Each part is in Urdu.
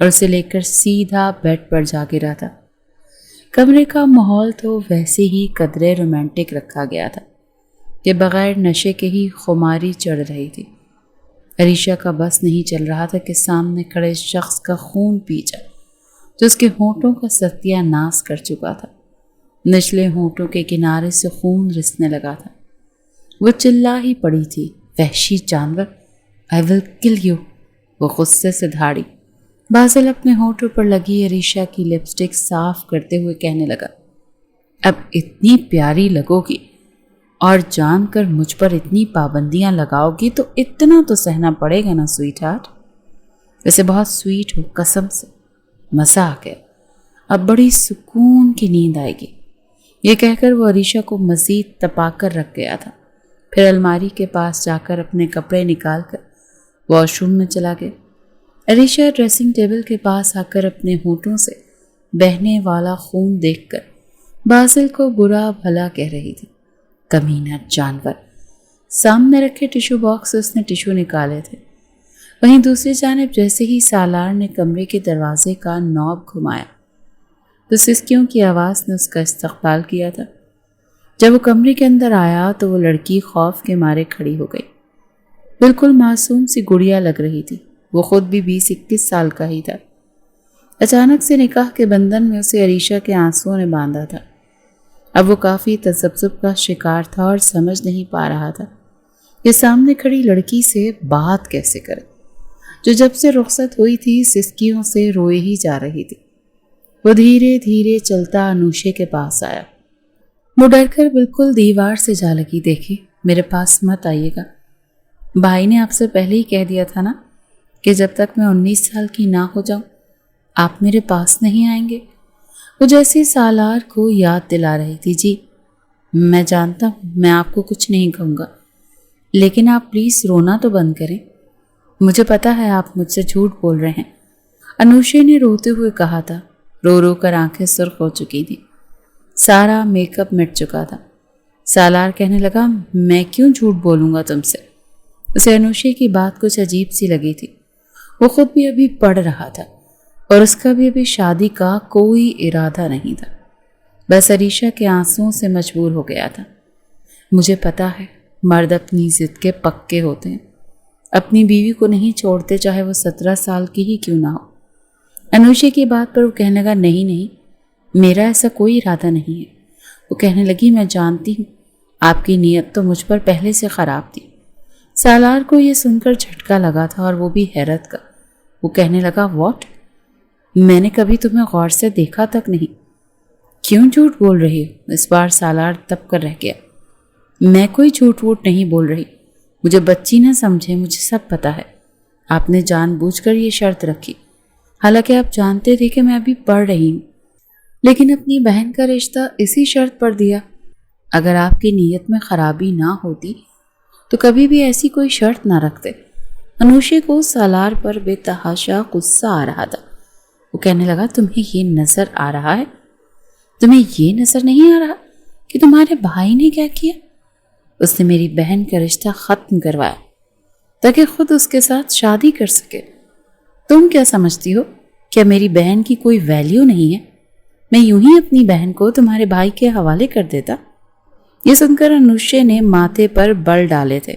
اور اسے لے کر سیدھا بیڈ پر جا گرا تھا۔ کمرے کا ماحول تو ویسے ہی قدرے رومانٹک رکھا گیا تھا کہ بغیر نشے کے ہی خماری چڑھ رہی تھی۔ عریشہ کا بس نہیں چل رہا تھا کہ سامنے کھڑے شخص کا خون پی جائے جو اس کے ہونٹوں کا ستیہ ناش کر چکا تھا۔ نچلے ہونٹوں کے کنارے سے خون رسنے لگا تھا۔ وہ چلا ہی پڑی تھی، وحشی جانور، I will kill you۔ وہ غصے سے دھاڑی۔ باسل اپنے ہونٹوں پر لگی عریشہ کی لپسٹک صاف کرتے ہوئے کہنے لگا، اب اتنی پیاری لگو گی اور جان کر مجھ پر اتنی پابندیاں لگاؤ گی تو اتنا تو سہنا پڑے گا نا سویٹ ہارٹ۔ ویسے بہت سویٹ ہو، قسم سے، مزہ آ گیا، اب بڑی سکون کی نیند آئے گی۔ یہ کہہ کر وہ عریشہ کو مزید تپا کر رکھ گیا تھا۔ پھر الماری کے پاس جا کر اپنے کپڑے نکال کر واش روم میں چلا گیا۔ عریشہ ڈریسنگ ٹیبل کے پاس آ کر اپنے ہونٹوں سے بہنے والا خون دیکھ کر باسل کو برا بھلا کہہ رہی تھی، کمینہ جانور۔ سامنے رکھے ٹیشو باکس سے اس نے ٹیشو نکالے تھے۔ وہیں دوسری جانب جیسے ہی سالار نے کمرے کے دروازے کا نوب گھمایا تو سسکیوں کی آواز نے اس کا استقبال کیا تھا۔ جب وہ کمرے کے اندر آیا تو وہ لڑکی خوف کے مارے کھڑی ہو گئی۔ بالکل معصوم سی گڑیا لگ رہی تھی۔ وہ خود بھی 20-21 سال کا ہی تھا۔ اچانک سے نکاح کے بندھن میں اسے عریشہ کے آنسوؤں نے باندھا تھا۔ اب وہ کافی تذبذب کا شکار تھا اور سمجھ نہیں پا رہا تھا کہ سامنے کھڑی لڑکی سے بات کیسے کرے، جو جب سے رخصت ہوئی تھی سسکیوں سے روئے ہی جا رہی تھی۔ وہ دھیرے دھیرے چلتا انوشے کے پاس آیا۔ وہ ڈر کر بالکل دیوار سے جا لگی، دیکھیں میرے پاس مت آئیے گا، بھائی نے آپ سے پہلے ہی کہہ دیا تھا نا کہ جب تک میں 19 سال کی نہ ہو جاؤں آپ میرے پاس نہیں آئیں گے۔ وہ جیسے سالار کو یاد دلا رہی تھی، جی میں جانتا ہوں میں آپ کو کچھ نہیں کہوں گا، لیکن آپ پلیز رونا تو بند کریں، مجھے پتا ہے آپ مجھ سے جھوٹ بول رہے ہیں، انوشے نے روتے ہوئے کہا تھا۔ رو رو کر آنکھیں سرخ ہو چکی تھی، سارا میک اپ مٹ چکا تھا۔ سالار کہنے لگا، میں کیوں جھوٹ بولوں گا تم سے؟ اسے انوشے کی بات کچھ عجیب سی لگی تھی۔ وہ خود بھی ابھی پڑھ رہا تھا اور اس کا بھی ابھی شادی کا کوئی ارادہ نہیں تھا، بس عریشہ کے آنسوؤں سے مجبور ہو گیا تھا۔ مجھے پتا ہے مرد اپنی ضد کے پکے ہوتے ہیں، اپنی بیوی کو نہیں چھوڑتے چاہے وہ 17 سال کی ہی کیوں نہ ہو۔ انوشے کی بات پر وہ کہنے لگا، نہیں میرا ایسا کوئی ارادہ نہیں ہے۔ وہ کہنے لگی، میں جانتی ہوں آپ کی نیت تو مجھ پر پہلے سے خراب تھی۔ سالار کو یہ سن کر جھٹکا لگا تھا اور وہ بھی حیرت کا۔ وہ کہنے لگا، واٹ؟ میں نے کبھی تمہیں غور سے دیکھا تک نہیں، کیوں جھوٹ بول رہی ہو؟ اس بار سالار تپ کر رہ گیا۔ میں کوئی جھوٹ ووٹ نہیں بول رہی، مجھے بچی نہ سمجھے، مجھے سب پتا ہے۔ آپ نے جان بوجھ کر یہ شرط رکھی، حالانکہ آپ جانتے تھے کہ میں ابھی پڑھ رہی ہوں، لیکن اپنی بہن کا رشتہ اسی شرط پر دیا۔ اگر آپ کی نیت میں خرابی نہ ہوتی تو کبھی بھی ایسی کوئی شرط نہ رکھتے۔ انوشے کو سالار پر بے تحاشا غصہ آ رہا تھا۔ وہ کہنے لگا، تمہیں یہ نظر آ رہا ہے؟ تمہیں یہ نظر نہیں آ رہا کہ تمہارے بھائی نے کیا کیا؟ اس نے میری بہن کا رشتہ ختم کروایا تاکہ خود اس کے ساتھ شادی کر سکے۔ تم کیا سمجھتی ہو کیا میری بہن کی کوئی ویلیو نہیں ہے؟ میں یوں ہی اپنی بہن کو تمہارے بھائی کے حوالے کر دیتا۔ یہ سن کر انوشے نے ماتھے پر بل ڈالے تھے۔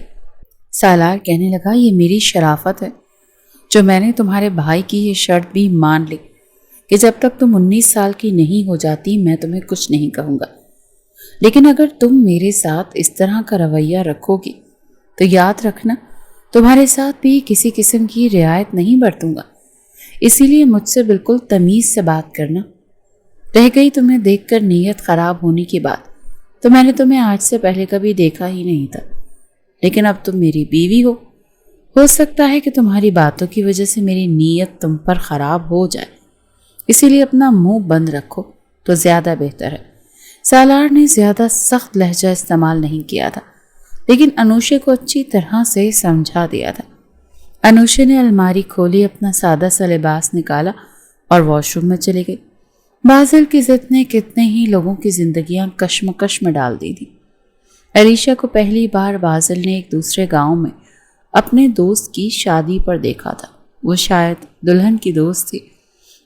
سالار کہنے لگا، یہ میری شرافت ہے جو میں نے تمہارے بھائی کی یہ شرط بھی مان لی کہ جب تک تم 19 سال کی نہیں ہو جاتی میں تمہیں کچھ نہیں کہوں گا، لیکن اگر تم میرے ساتھ اس طرح کا رویہ رکھو گی تو یاد رکھنا تمہارے ساتھ بھی کسی قسم کی رعایت نہیں برتوں گا، اسی لیے مجھ سے بالکل تمیز سے بات کرنا۔ رہ گئی تمہیں دیکھ کر نیت خراب ہونے کی بات، تو میں نے تمہیں آج سے پہلے کبھی دیکھا ہی نہیں تھا، لیکن اب تم میری بیوی ہو سکتا ہے کہ تمہاری باتوں کی وجہ سے میری نیت تم پر خراب ہو جائے، اسی لیے اپنا منہ بند رکھو تو زیادہ بہتر ہے۔ سالار نے زیادہ سخت لہجہ استعمال نہیں کیا تھا، لیکن انوشے کو اچھی طرح سے سمجھا دیا تھا۔ انوشے نے الماری کھولی، اپنا سادہ سا لباس نکالا اور واش روم میں چلی گئی۔ باسل کی ضد نے کتنے ہی لوگوں کی زندگیاں کشمکش میں ڈال دی تھی۔ عریشہ کو پہلی بار باسل نے ایک دوسرے گاؤں میں اپنے دوست کی شادی پر دیکھا تھا۔ وہ شاید دلہن کی دوست تھی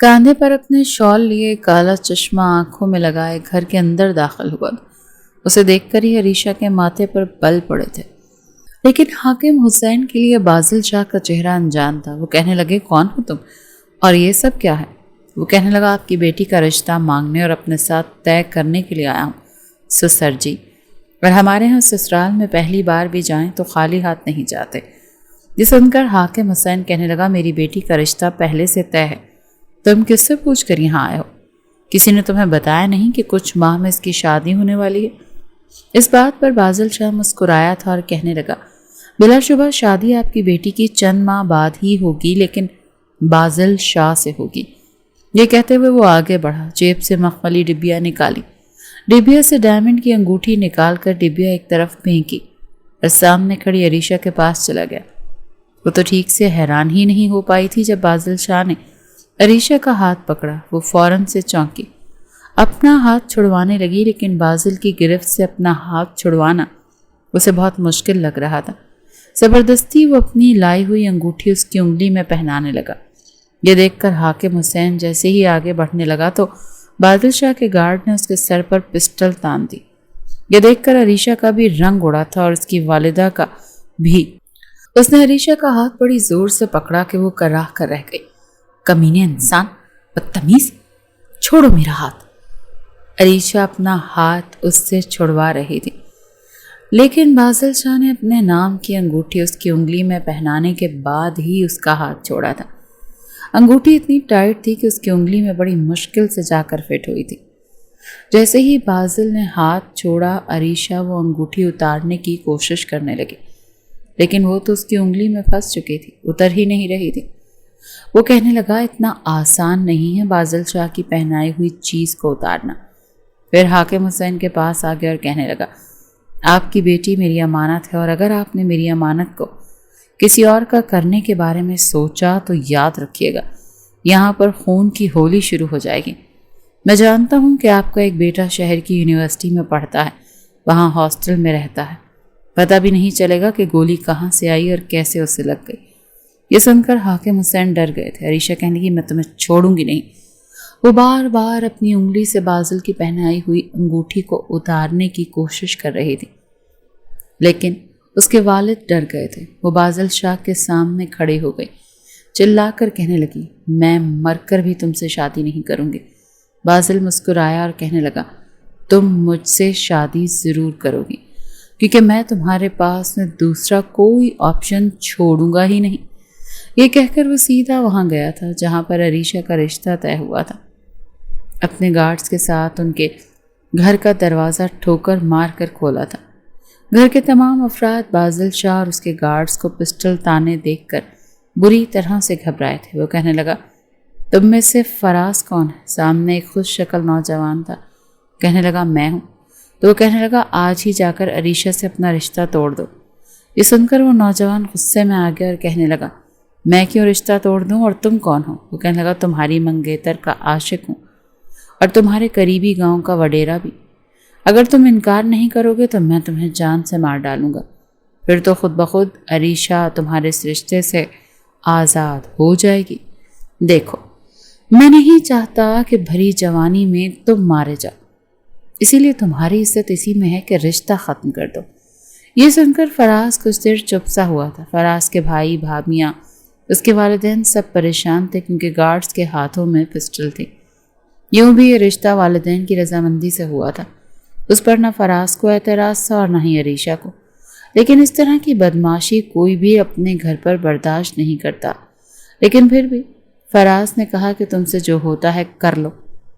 کاندھے پر اپنے شال لیے کالا چشمہ آنکھوں میں لگائے گھر کے اندر داخل ہوا۔ اسے دیکھ کر ہی عریشہ کے ماتھے پر بل پڑے تھے، لیکن حاکم حسین کے لیے بازل شاہ کا چہرہ انجان تھا۔ وہ کہنے لگے کون ہو تم اور یہ سب کیا ہے؟ وہ کہنے لگا آپ کی بیٹی کا رشتہ مانگنے اور اپنے ساتھ طے کرنے کے لیے آیا ہوں سسر جی، اور ہمارے ہاں سسرال میں پہلی بار بھی جائیں تو خالی ہاتھ نہیں جاتے۔ یہ سن کر حاکم حسین کہنے لگا میری بیٹی کا رشتہ پہلے سے طے ہے، تم کس سے پوچھ کر یہاں آئے ہو؟ کسی نے تمہیں بتایا نہیں کہ کچھ ماہ میں اس کی شادی ہونے والی ہے؟ اس بات پر بازل شاہ مسکرایا تھا اور کہنے لگا بلا شبہ شادی آپ کی بیٹی کی چند ماہ بعد ہی ہوگی، لیکن بازل شاہ سے ہوگی۔ یہ کہتے ہوئے وہ آگے بڑھا، جیب سے مخملی ڈبیا نکالی، ڈبیا سے ڈائمنڈ کی انگوٹھی نکال کر ڈبیا ایک طرف پھینکی اور سامنے کھڑی عریشہ کے پاس چلا گیا۔ وہ تو ٹھیک سے حیران ہی نہیں ہو پائی تھی جب بازل شاہ نے عریشہ کا ہاتھ پکڑا۔ وہ فوراً سے چونکی، اپنا ہاتھ چھڑوانے لگی، لیکن بازل کی گرفت سے اپنا ہاتھ چھڑوانا اسے بہت مشکل لگ رہا تھا۔ زبردستی وہ اپنی لائی ہوئی انگوٹھی اس کی انگلی میں پہنانے لگا۔ یہ دیکھ کر حاکم حسین جیسے ہی آگے بڑھنے لگا تو بازل شاہ کے گارڈ نے اس کے سر پر پسٹل تان دی۔ یہ دیکھ کر عریشہ کا بھی رنگ اڑا تھا اور اس کی والدہ کا بھی۔ اس نے عریشہ کا ہاتھ بڑی زور سے پکڑا کہ وہ کراہ کر رہ گئی۔ کمینے انسان، بدتمیز، چھوڑو میرا ہاتھ۔ عریشہ اپنا ہاتھ اس سے چھڑوا رہی تھی، لیکن بازل شاہ نے اپنے نام کی انگوٹھی اس کی انگلی میں پہنانے کے بعد ہی اس کا ہاتھ چھوڑا تھا۔ انگوٹھی اتنی ٹائٹ تھی کہ اس کی انگلی میں بڑی مشکل سے جا کر فٹ ہوئی تھی۔ جیسے ہی بازل نے ہاتھ چھوڑا، عریشہ وہ انگوٹھی اتارنے کی کوشش کرنے لگی، لیکن وہ تو اس کی انگلی میں پھنس چکی تھی، اتر ہی نہیں رہی تھی۔ وہ کہنے لگا اتنا آسان نہیں ہے بازل شاہ کی پہنائی ہوئی چیز کو اتارنا۔ پھر حاکم حسین کے پاس آ گیا اور کہنے لگا آپ کی بیٹی میری امانت ہے، اور اگر آپ نے میری امانت کو کسی اور کا کرنے کے بارے میں سوچا تو یاد رکھیے گا یہاں پر خون کی ہولی شروع ہو جائے گی۔ میں جانتا ہوں کہ آپ کا ایک بیٹا شہر کی یونیورسٹی میں پڑھتا ہے، وہاں ہاسٹل میں رہتا ہے، پتہ بھی نہیں چلے گا کہ گولی کہاں سے آئی اور کیسے اسے لگ گئی۔ یہ سن کر حاکم حسین ڈر گئے تھے۔ عریشہ کہنے لگی میں تمہیں چھوڑوں گی نہیں۔ وہ بار بار اپنی انگلی سے بازل کی پہنائی ہوئی انگوٹھی کو اتارنے کی کوشش کر رہی تھی، لیکن اس کے والد ڈر گئے تھے۔ وہ بازل شاہ کے سامنے کھڑے ہو گئی، چلا کر کہنے لگی میں مر کر بھی تم سے شادی نہیں کروں گی۔ بازل مسکرایا اور کہنے لگا تم مجھ سے شادی ضرور کرو گی، کیونکہ میں تمہارے پاس میں دوسرا کوئی آپشن چھوڑوں گا ہی نہیں۔ یہ کہہ کر وہ سیدھا وہاں گیا تھا جہاں پر عریشہ کا رشتہ طے ہوا تھا۔ اپنے گارڈز کے ساتھ ان کے گھر کا دروازہ ٹھوکر مار کر کھولا تھا۔ گھر کے تمام افراد بازل شاہ اور اس کے گارڈز کو پسٹل تانے دیکھ کر بری طرح سے گھبرائے تھے۔ وہ کہنے لگا تم میں سے فراز کون ہے؟ سامنے ایک خوش شکل نوجوان تھا۔ کہنے لگا میں ہوں۔ تو وہ کہنے لگا آج ہی جا کر عریشہ سے اپنا رشتہ توڑ دو۔ یہ سن کر وہ نوجوان غصے میں آ گیا اور کہنے لگا میں کیوں رشتہ توڑ دوں اور تم کون ہو؟ وہ کہنے لگا تمہاری منگیتر کا عاشق ہوں اور تمہارے قریبی گاؤں کا وڈیرا بھی۔ اگر تم انکار نہیں کرو گے تو میں تمہیں جان سے مار ڈالوں گا، پھر تو خود بخود عریشہ تمہارے اس رشتے سے آزاد ہو جائے گی۔ دیکھو میں نہیں چاہتا کہ بھری جوانی میں تم مارے جاؤ، اسی لیے تمہاری عزت اسی میں ہے کہ رشتہ ختم کر دو۔ یہ سن کر فراز کچھ دیر چپ سا ہوا تھا۔ فراز کے بھائی بھابھیاں اس کے والدین سب پریشان تھے کیونکہ گارڈز کے ہاتھوں میں پسٹل تھی۔ یوں بھی یہ رشتہ والدین کی رضامندی سے ہوا تھا، اس پر نہ فراز کو اعتراض تھا اور نہ ہی عریشہ کو، لیکن اس طرح کی بدماشی کوئی بھی اپنے گھر پر برداشت نہیں کرتا۔ لیکن پھر بھی فراز نے کہا کہ تم سے جو ہوتا ہے کر لو،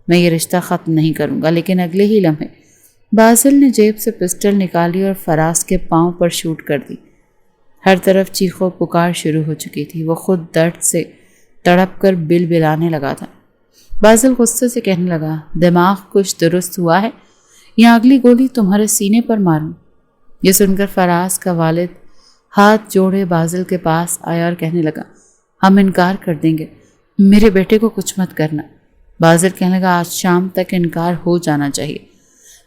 میں یہ رشتہ ختم نہیں کروں گا۔ لیکن اگلے ہی لمحے بازل نے جیب سے پسٹل نکالی اور فراز کے پاؤں پر شوٹ کر دی۔ ہر طرف چیخو پکار شروع ہو چکی تھی۔ وہ خود درد سے تڑپ کر بل بلانے لگا تھا۔ بازل غصے سے کہنے لگا دماغ کچھ درست ہوا ہے یا اگلی گولی تمہارے سینے پر ماروں؟ یہ سن کر فراز کا والد ہاتھ جوڑے بازل کے پاس آیا اور کہنے لگا ہم انکار کر دیں گے، میرے بیٹے کو کچھ مت کرنا۔ بازل کہنے لگا آج شام تک انکار ہو جانا چاہیے۔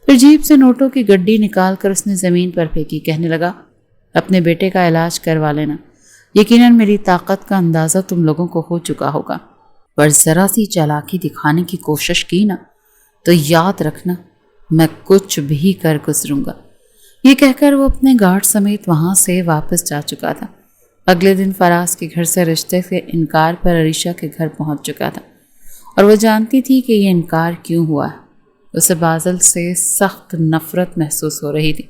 پھر جیب سے نوٹوں کی گڈی نکال کر اس نے زمین پر پھینکی۔ کہنے لگا اپنے بیٹے کا علاج کروا لینا، یقیناً میری طاقت کا اندازہ تم لوگوں کو ہو چکا ہوگا۔ پر ذرا سی چالاکی دکھانے کی کوشش کی نا تو یاد رکھنا میں کچھ بھی کر گزروں گا۔ یہ کہہ کر وہ اپنے گارڈ سمیت وہاں سے واپس جا چکا تھا۔ اگلے دن فراز کے گھر سے رشتے کے انکار پر عریشہ کے گھر پہنچ چکا تھا، اور وہ جانتی تھی کہ یہ انکار کیوں ہوا ہے۔ اسے بازل سے سخت نفرت محسوس ہو رہی تھی۔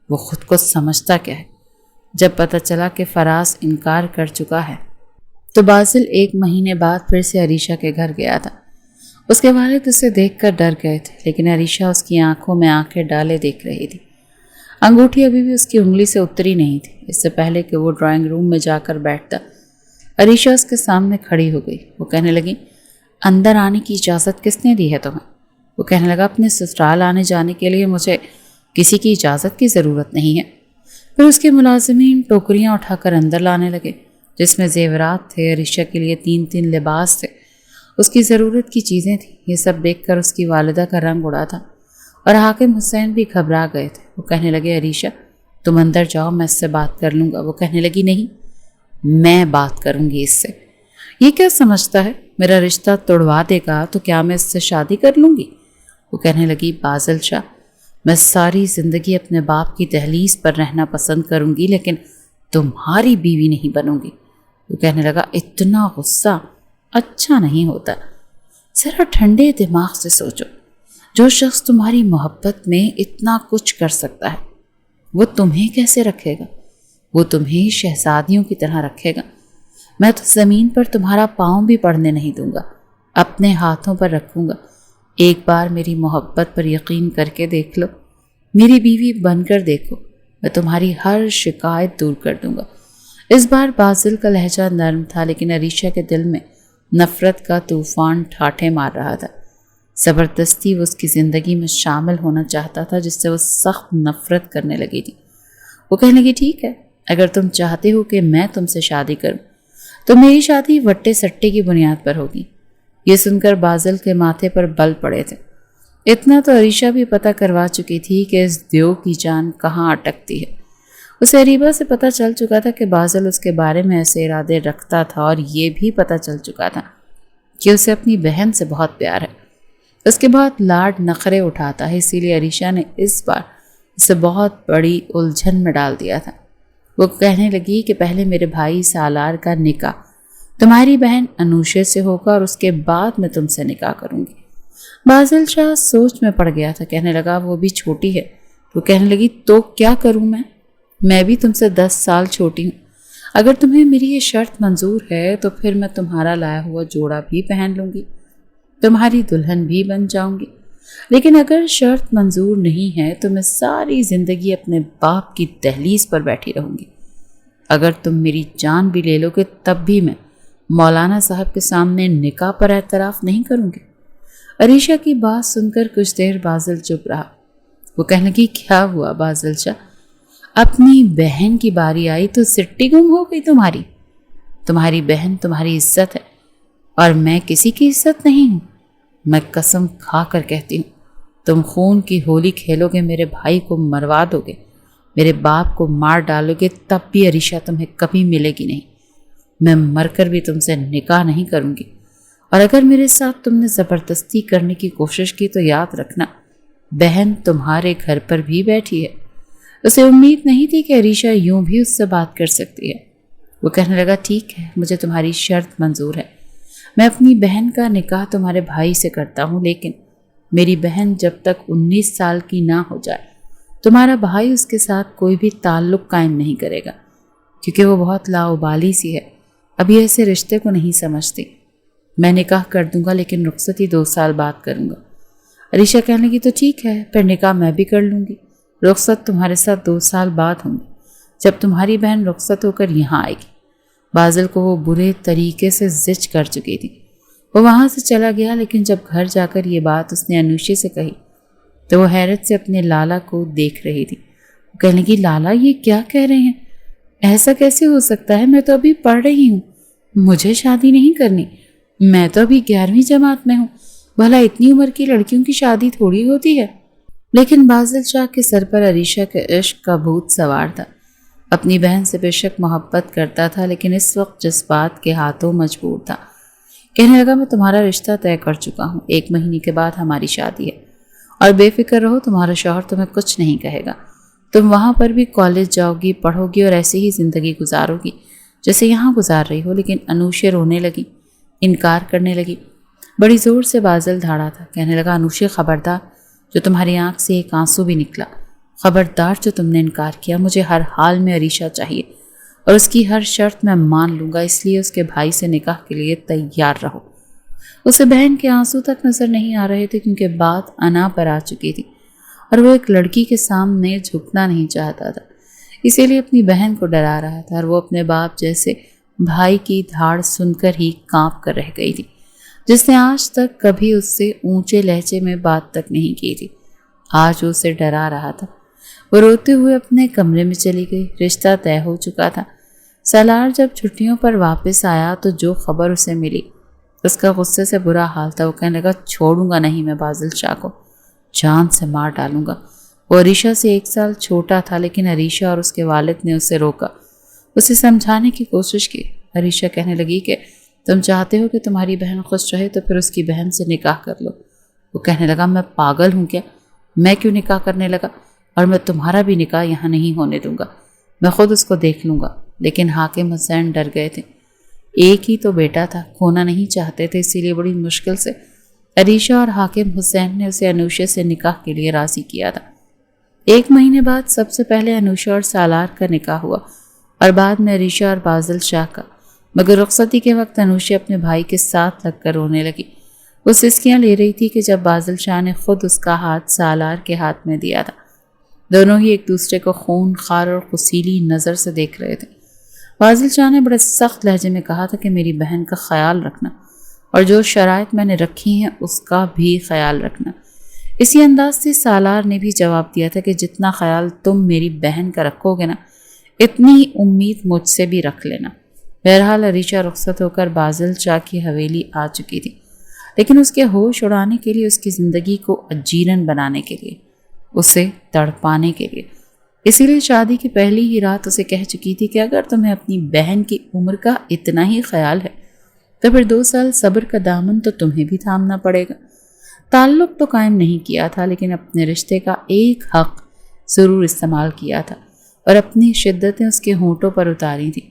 وہ خود کو سمجھتا کیا ہے؟ جب پتہ چلا کہ فراز انکار کر چکا ہے تو بازل 1 مہینے بعد پھر سے عریشہ کے گھر گیا تھا۔ اس کے والد اسے دیکھ کر ڈر گئے تھے، لیکن عریشہ اس کی آنکھوں میں آنکھیں ڈالے دیکھ رہی تھی۔ انگوٹھی ابھی بھی اس کی انگلی سے اتری نہیں تھی۔ اس سے پہلے کہ وہ ڈرائنگ روم میں جا کر بیٹھتا، عریشہ اس کے سامنے کھڑی ہو گئی۔ وہ کہنے لگی، اندر آنے کی اجازت کس نے دی ہے تمہیں؟ وہ کہنے لگا، اپنے سسرال آنے جانے کے لیے مجھے کسی کی اجازت کی ضرورت نہیں ہے۔ پھر اس کے ملازمین ٹوکریاں اٹھا کر اندر لانے لگے، جس میں زیورات تھے۔ عریشہ کے لیے 3 لباس تھے، اس کی ضرورت کی چیزیں تھیں۔ یہ سب دیکھ کر اس کی والدہ کا رنگ اڑا تھا، اور حاکم حسین بھی گھبرا گئے تھے۔ وہ کہنے لگے، عریشہ تم اندر جاؤ، میں اس سے بات کر لوں گا۔ وہ کہنے لگی، نہیں، میں بات کروں گی اس سے۔ یہ کیا سمجھتا ہے میرا رشتہ توڑوا دے گا تو کیا میں اس سے شادی کر لوں گی؟ وہ کہنے لگی، بازل شاہ، میں ساری زندگی اپنے باپ کی دہلیز پر رہنا پسند کروں گی، لیکن تمہاری بیوی نہیں بنوں گی۔ وہ کہنے لگا، اتنا غصہ اچھا نہیں ہوتا، ذرا ٹھنڈے دماغ سے سوچو۔ جو شخص تمہاری محبت میں اتنا کچھ کر سکتا ہے وہ تمہیں کیسے رکھے گا؟ وہ تمہیں شہزادیوں کی طرح رکھے گا۔ میں تو زمین پر تمہارا پاؤں بھی پڑنے نہیں دوں گا، اپنے ہاتھوں پر رکھوں گا۔ ایک بار میری محبت پر یقین کر کے دیکھ لو، میری بیوی بن کر دیکھو، میں تمہاری ہر شکایت دور کر دوں گا۔ اس بار بازل کا لہجہ نرم تھا، لیکن عریشہ کے دل میں نفرت کا طوفان ٹھاٹھے مار رہا تھا۔ زبردستی وہ اس کی زندگی میں شامل ہونا چاہتا تھا، جس سے وہ سخت نفرت کرنے لگی تھی۔ وہ کہنے لگی، ٹھیک ہے، اگر تم چاہتے ہو کہ میں تم سے شادی کروں تو میری شادی وٹے سٹے کی بنیاد پر ہوگی۔ یہ سن کر بازل کے ماتھے پر بل پڑے تھے۔ اتنا تو عریشہ بھی پتہ کروا چکی تھی کہ اس دیو کی جان کہاں اٹکتی ہے۔ اسے اریبہ سے پتہ چل چکا تھا کہ بازل اس کے بارے میں ایسے ارادے رکھتا تھا، اور یہ بھی پتہ چل چکا تھا کہ اسے اپنی بہن سے بہت پیار ہے۔ اس کے بعد لاڈ نخرے اٹھاتا ہے، اسی لیے عریشہ نے اس بار اسے بہت بڑی الجھن میں ڈال دیا تھا۔ وہ کہنے لگی کہ پہلے میرے بھائی سالار کا نکاح تمہاری بہن انوشے سے ہوگا، اور اس کے بعد میں تم سے نکاح کروں گی۔ بازل شاہ سوچ میں پڑ گیا تھا، کہنے لگا، وہ بھی چھوٹی ہے۔ وہ کہنے لگی، تو کیا کروں میں بھی تم سے 10 سال چھوٹی ہوں۔ اگر تمہیں میری یہ شرط منظور ہے تو پھر میں تمہارا لایا ہوا جوڑا بھی پہن لوں گی، تمہاری دلہن بھی بن جاؤں گی۔ لیکن اگر شرط منظور نہیں ہے تو میں ساری زندگی اپنے باپ کی دہلیز پر بیٹھی رہوں گی۔ اگر تم میری جان بھی لے لو گے تب بھی میں مولانا صاحب کے سامنے نکاح پر اعتراف نہیں کروں گی۔ عریشہ کی بات سن کر کچھ دیر بازل چپ رہا۔ وہ کہنے لگی، کیا ہوا بازل شاہ؟ اپنی بہن کی باری آئی تو سٹی گم ہو گئی تمہاری بہن تمہاری عزت ہے، اور میں کسی کی عزت نہیں ہوں۔ میں قسم کھا کر کہتی ہوں، تم خون کی ہولی کھیلو گے، میرے بھائی کو مروا دو گے، میرے باپ کو مار ڈالو گے، تب بھی عریشہ تمہیں کبھی ملے گی نہیں۔ میں مر کر بھی تم سے نکاح نہیں کروں گی، اور اگر میرے ساتھ تم نے زبردستی کرنے کی کوشش کی تو یاد رکھنا، بہن تمہارے گھر پر بھی بیٹھی ہے۔ اسے امید نہیں تھی کہ عریشہ یوں بھی اس سے بات کر سکتی ہے۔ وہ کہنے لگا، ٹھیک ہے، مجھے تمہاری شرط منظور ہے، میں اپنی بہن کا نکاح تمہارے بھائی سے کرتا ہوں، لیکن میری بہن جب تک 19 سال کی نہ ہو جائے تمہارا بھائی اس کے ساتھ کوئی بھی تعلق قائم نہیں کرے گا، کیونکہ وہ بہت لاؤبالی سی ہے، ابھی ایسے رشتے کو نہیں سمجھتی۔ میں نکاح کر دوں گا، لیکن رخصتی 2 سال بعد کروں گا۔ عریشہ کہنے لگی، تو ٹھیک ہے، پھر نکاح میں بھی کر لوں گی، رخصت تمہارے ساتھ 2 سال بعد ہوں گی، جب تمہاری بہن رخصت ہو کر یہاں آئے گی۔ بازل کو وہ برے طریقے سے زج کر چکی تھی۔ وہ وہاں سے چلا گیا، لیکن جب گھر جا کر یہ بات اس نے انوشے سے کہی تو وہ حیرت سے اپنے لالا کو دیکھ رہی تھی۔ وہ کہنے لگی، لالا یہ کیا کہہ رہے ہیں؟ ایسا کیسے ہو سکتا ہے؟ میں تو ابھی پڑھ رہی ہوں، مجھے شادی نہیں کرنی، میں تو ابھی 11ویں جماعت میں ہوں، بھلا اتنی عمر کی لڑکیوں کی شادی تھوڑی ہوتی ہے۔ لیکن بازل شاہ کے سر پر عریشہ کے عشق کا بھوت سوار تھا۔ اپنی بہن سے بے شک محبت کرتا تھا، لیکن اس وقت جذبات کے ہاتھوں مجبور تھا۔ کہنے لگا میں تمہارا رشتہ طے کر چکا ہوں، 1 مہینے کے بعد ہماری شادی ہے، اور بے فکر رہو، تمہارا شوہر تمہیں کچھ نہیں کہے گا۔ تم وہاں پر بھی کالج جاؤ گی، پڑھو گی اور ایسے ہی زندگی گزارو گی جیسے یہاں گزار رہی ہو۔ لیکن انوشے رونے لگی، انکار کرنے لگی، بڑی زور سے بازل دھاڑا تھا۔ کہنے لگا انوشے خبردار، جو تمہاری آنکھ سے ایک آنسو بھی نکلا، خبردار جو تم نے انکار کیا، مجھے ہر حال میں عریشہ چاہیے اور اس کی ہر شرط میں مان لوں گا، اس لیے اس کے بھائی سے نکاح کے لیے تیار رہو۔ اسے بہن کے آنسو تک نظر نہیں آ رہے تھے کیونکہ بات انا پر آ چکی تھی اور وہ ایک لڑکی کے سامنے جھکنا نہیں چاہتا تھا، اسی لیے اپنی بہن کو ڈرا رہا تھا، اور وہ اپنے باپ جیسے بھائی کی دھاڑ سن کر ہی کانپ کر رہ گئی تھی، جس نے آج تک کبھی اس سے اونچے لہجے میں بات تک نہیں کی تھی۔ آج وہ اسے ڈرا رہا تھا۔ وہ روتے ہوئے اپنے کمرے میں چلی گئی۔ رشتہ طے ہو چکا تھا۔ سالار جب چھٹیوں پر واپس آیا تو جو خبر اسے ملی اس کا غصے سے برا حال تھا۔ وہ کہنے لگا چھوڑوں گا نہیں میں بازل شاہ کو، جان سے مار ڈالوں گا۔ وہ عریشہ سے 1 سال چھوٹا تھا، لیکن عریشہ اور اس کے والد نے اسے روکا، اسے سمجھانے کی کوشش کی۔ عریشہ کہنے لگی کہ تم چاہتے ہو کہ تمہاری بہن خوش رہے تو پھر اس کی بہن سے نکاح کر لو۔ وہ کہنے لگا میں پاگل ہوں کیا، میں کیوں نکاح کرنے لگا، اور میں تمہارا بھی نکاح یہاں نہیں ہونے دوں گا، میں خود اس کو دیکھ لوں گا۔ لیکن حاکم حسین ڈر گئے تھے، ایک ہی تو بیٹا تھا، کھونا نہیں چاہتے تھے، اسی لیے بڑی مشکل سے عریشہ اور حاکم حسین نے اسے انوشے سے نکاح کے لیے راضی کیا تھا۔ 1 مہینے بعد سب سے پہلے انوشہ اور سالار کا نکاح ہوا اور بعد میں عریشہ اور بازل شاہ کا، مگر رخصتی کے وقت انوشہ اپنے بھائی کے ساتھ لگ کر رونے لگی۔ وہ سسکیاں لے رہی تھی کہ جب بازل شاہ نے خود اس کا ہاتھ سالار کے ہاتھ میں دیا تھا۔ دونوں ہی ایک دوسرے کو خون خوار اور غصیلی نظر سے دیکھ رہے تھے۔ بازل شاہ نے بڑے سخت لہجے میں کہا تھا کہ میری بہن کا خیال رکھنا اور جو شرائط میں نے رکھی ہیں اس کا بھی خیال رکھنا۔ اسی انداز سے سالار نے بھی جواب دیا تھا کہ جتنا خیال تم میری بہن کا رکھو گے نا، اتنی ہی امید مجھ سے بھی رکھ لینا۔ بہرحال عریشہ رخصت ہو کر بازل شاہ کی حویلی آ چکی تھی، لیکن اس کے ہوش اڑانے کے لیے، اس کی زندگی کو اجیرن بنانے کے لیے، اسے تڑپانے کے لیے۔ اسی لیے شادی کی پہلی ہی رات اسے کہہ چکی تھی کہ اگر تمہیں اپنی بہن کی عمر کا اتنا ہی خیال ہے تو پھر 2 سال صبر کا دامن تو تمہیں بھی تھامنا پڑے گا۔ تعلق تو قائم نہیں کیا تھا، لیکن اپنے رشتے کا ایک حق ضرور استعمال کیا تھا اور اپنی شدتیں اس کے ہونٹوں پر اتاری تھیں۔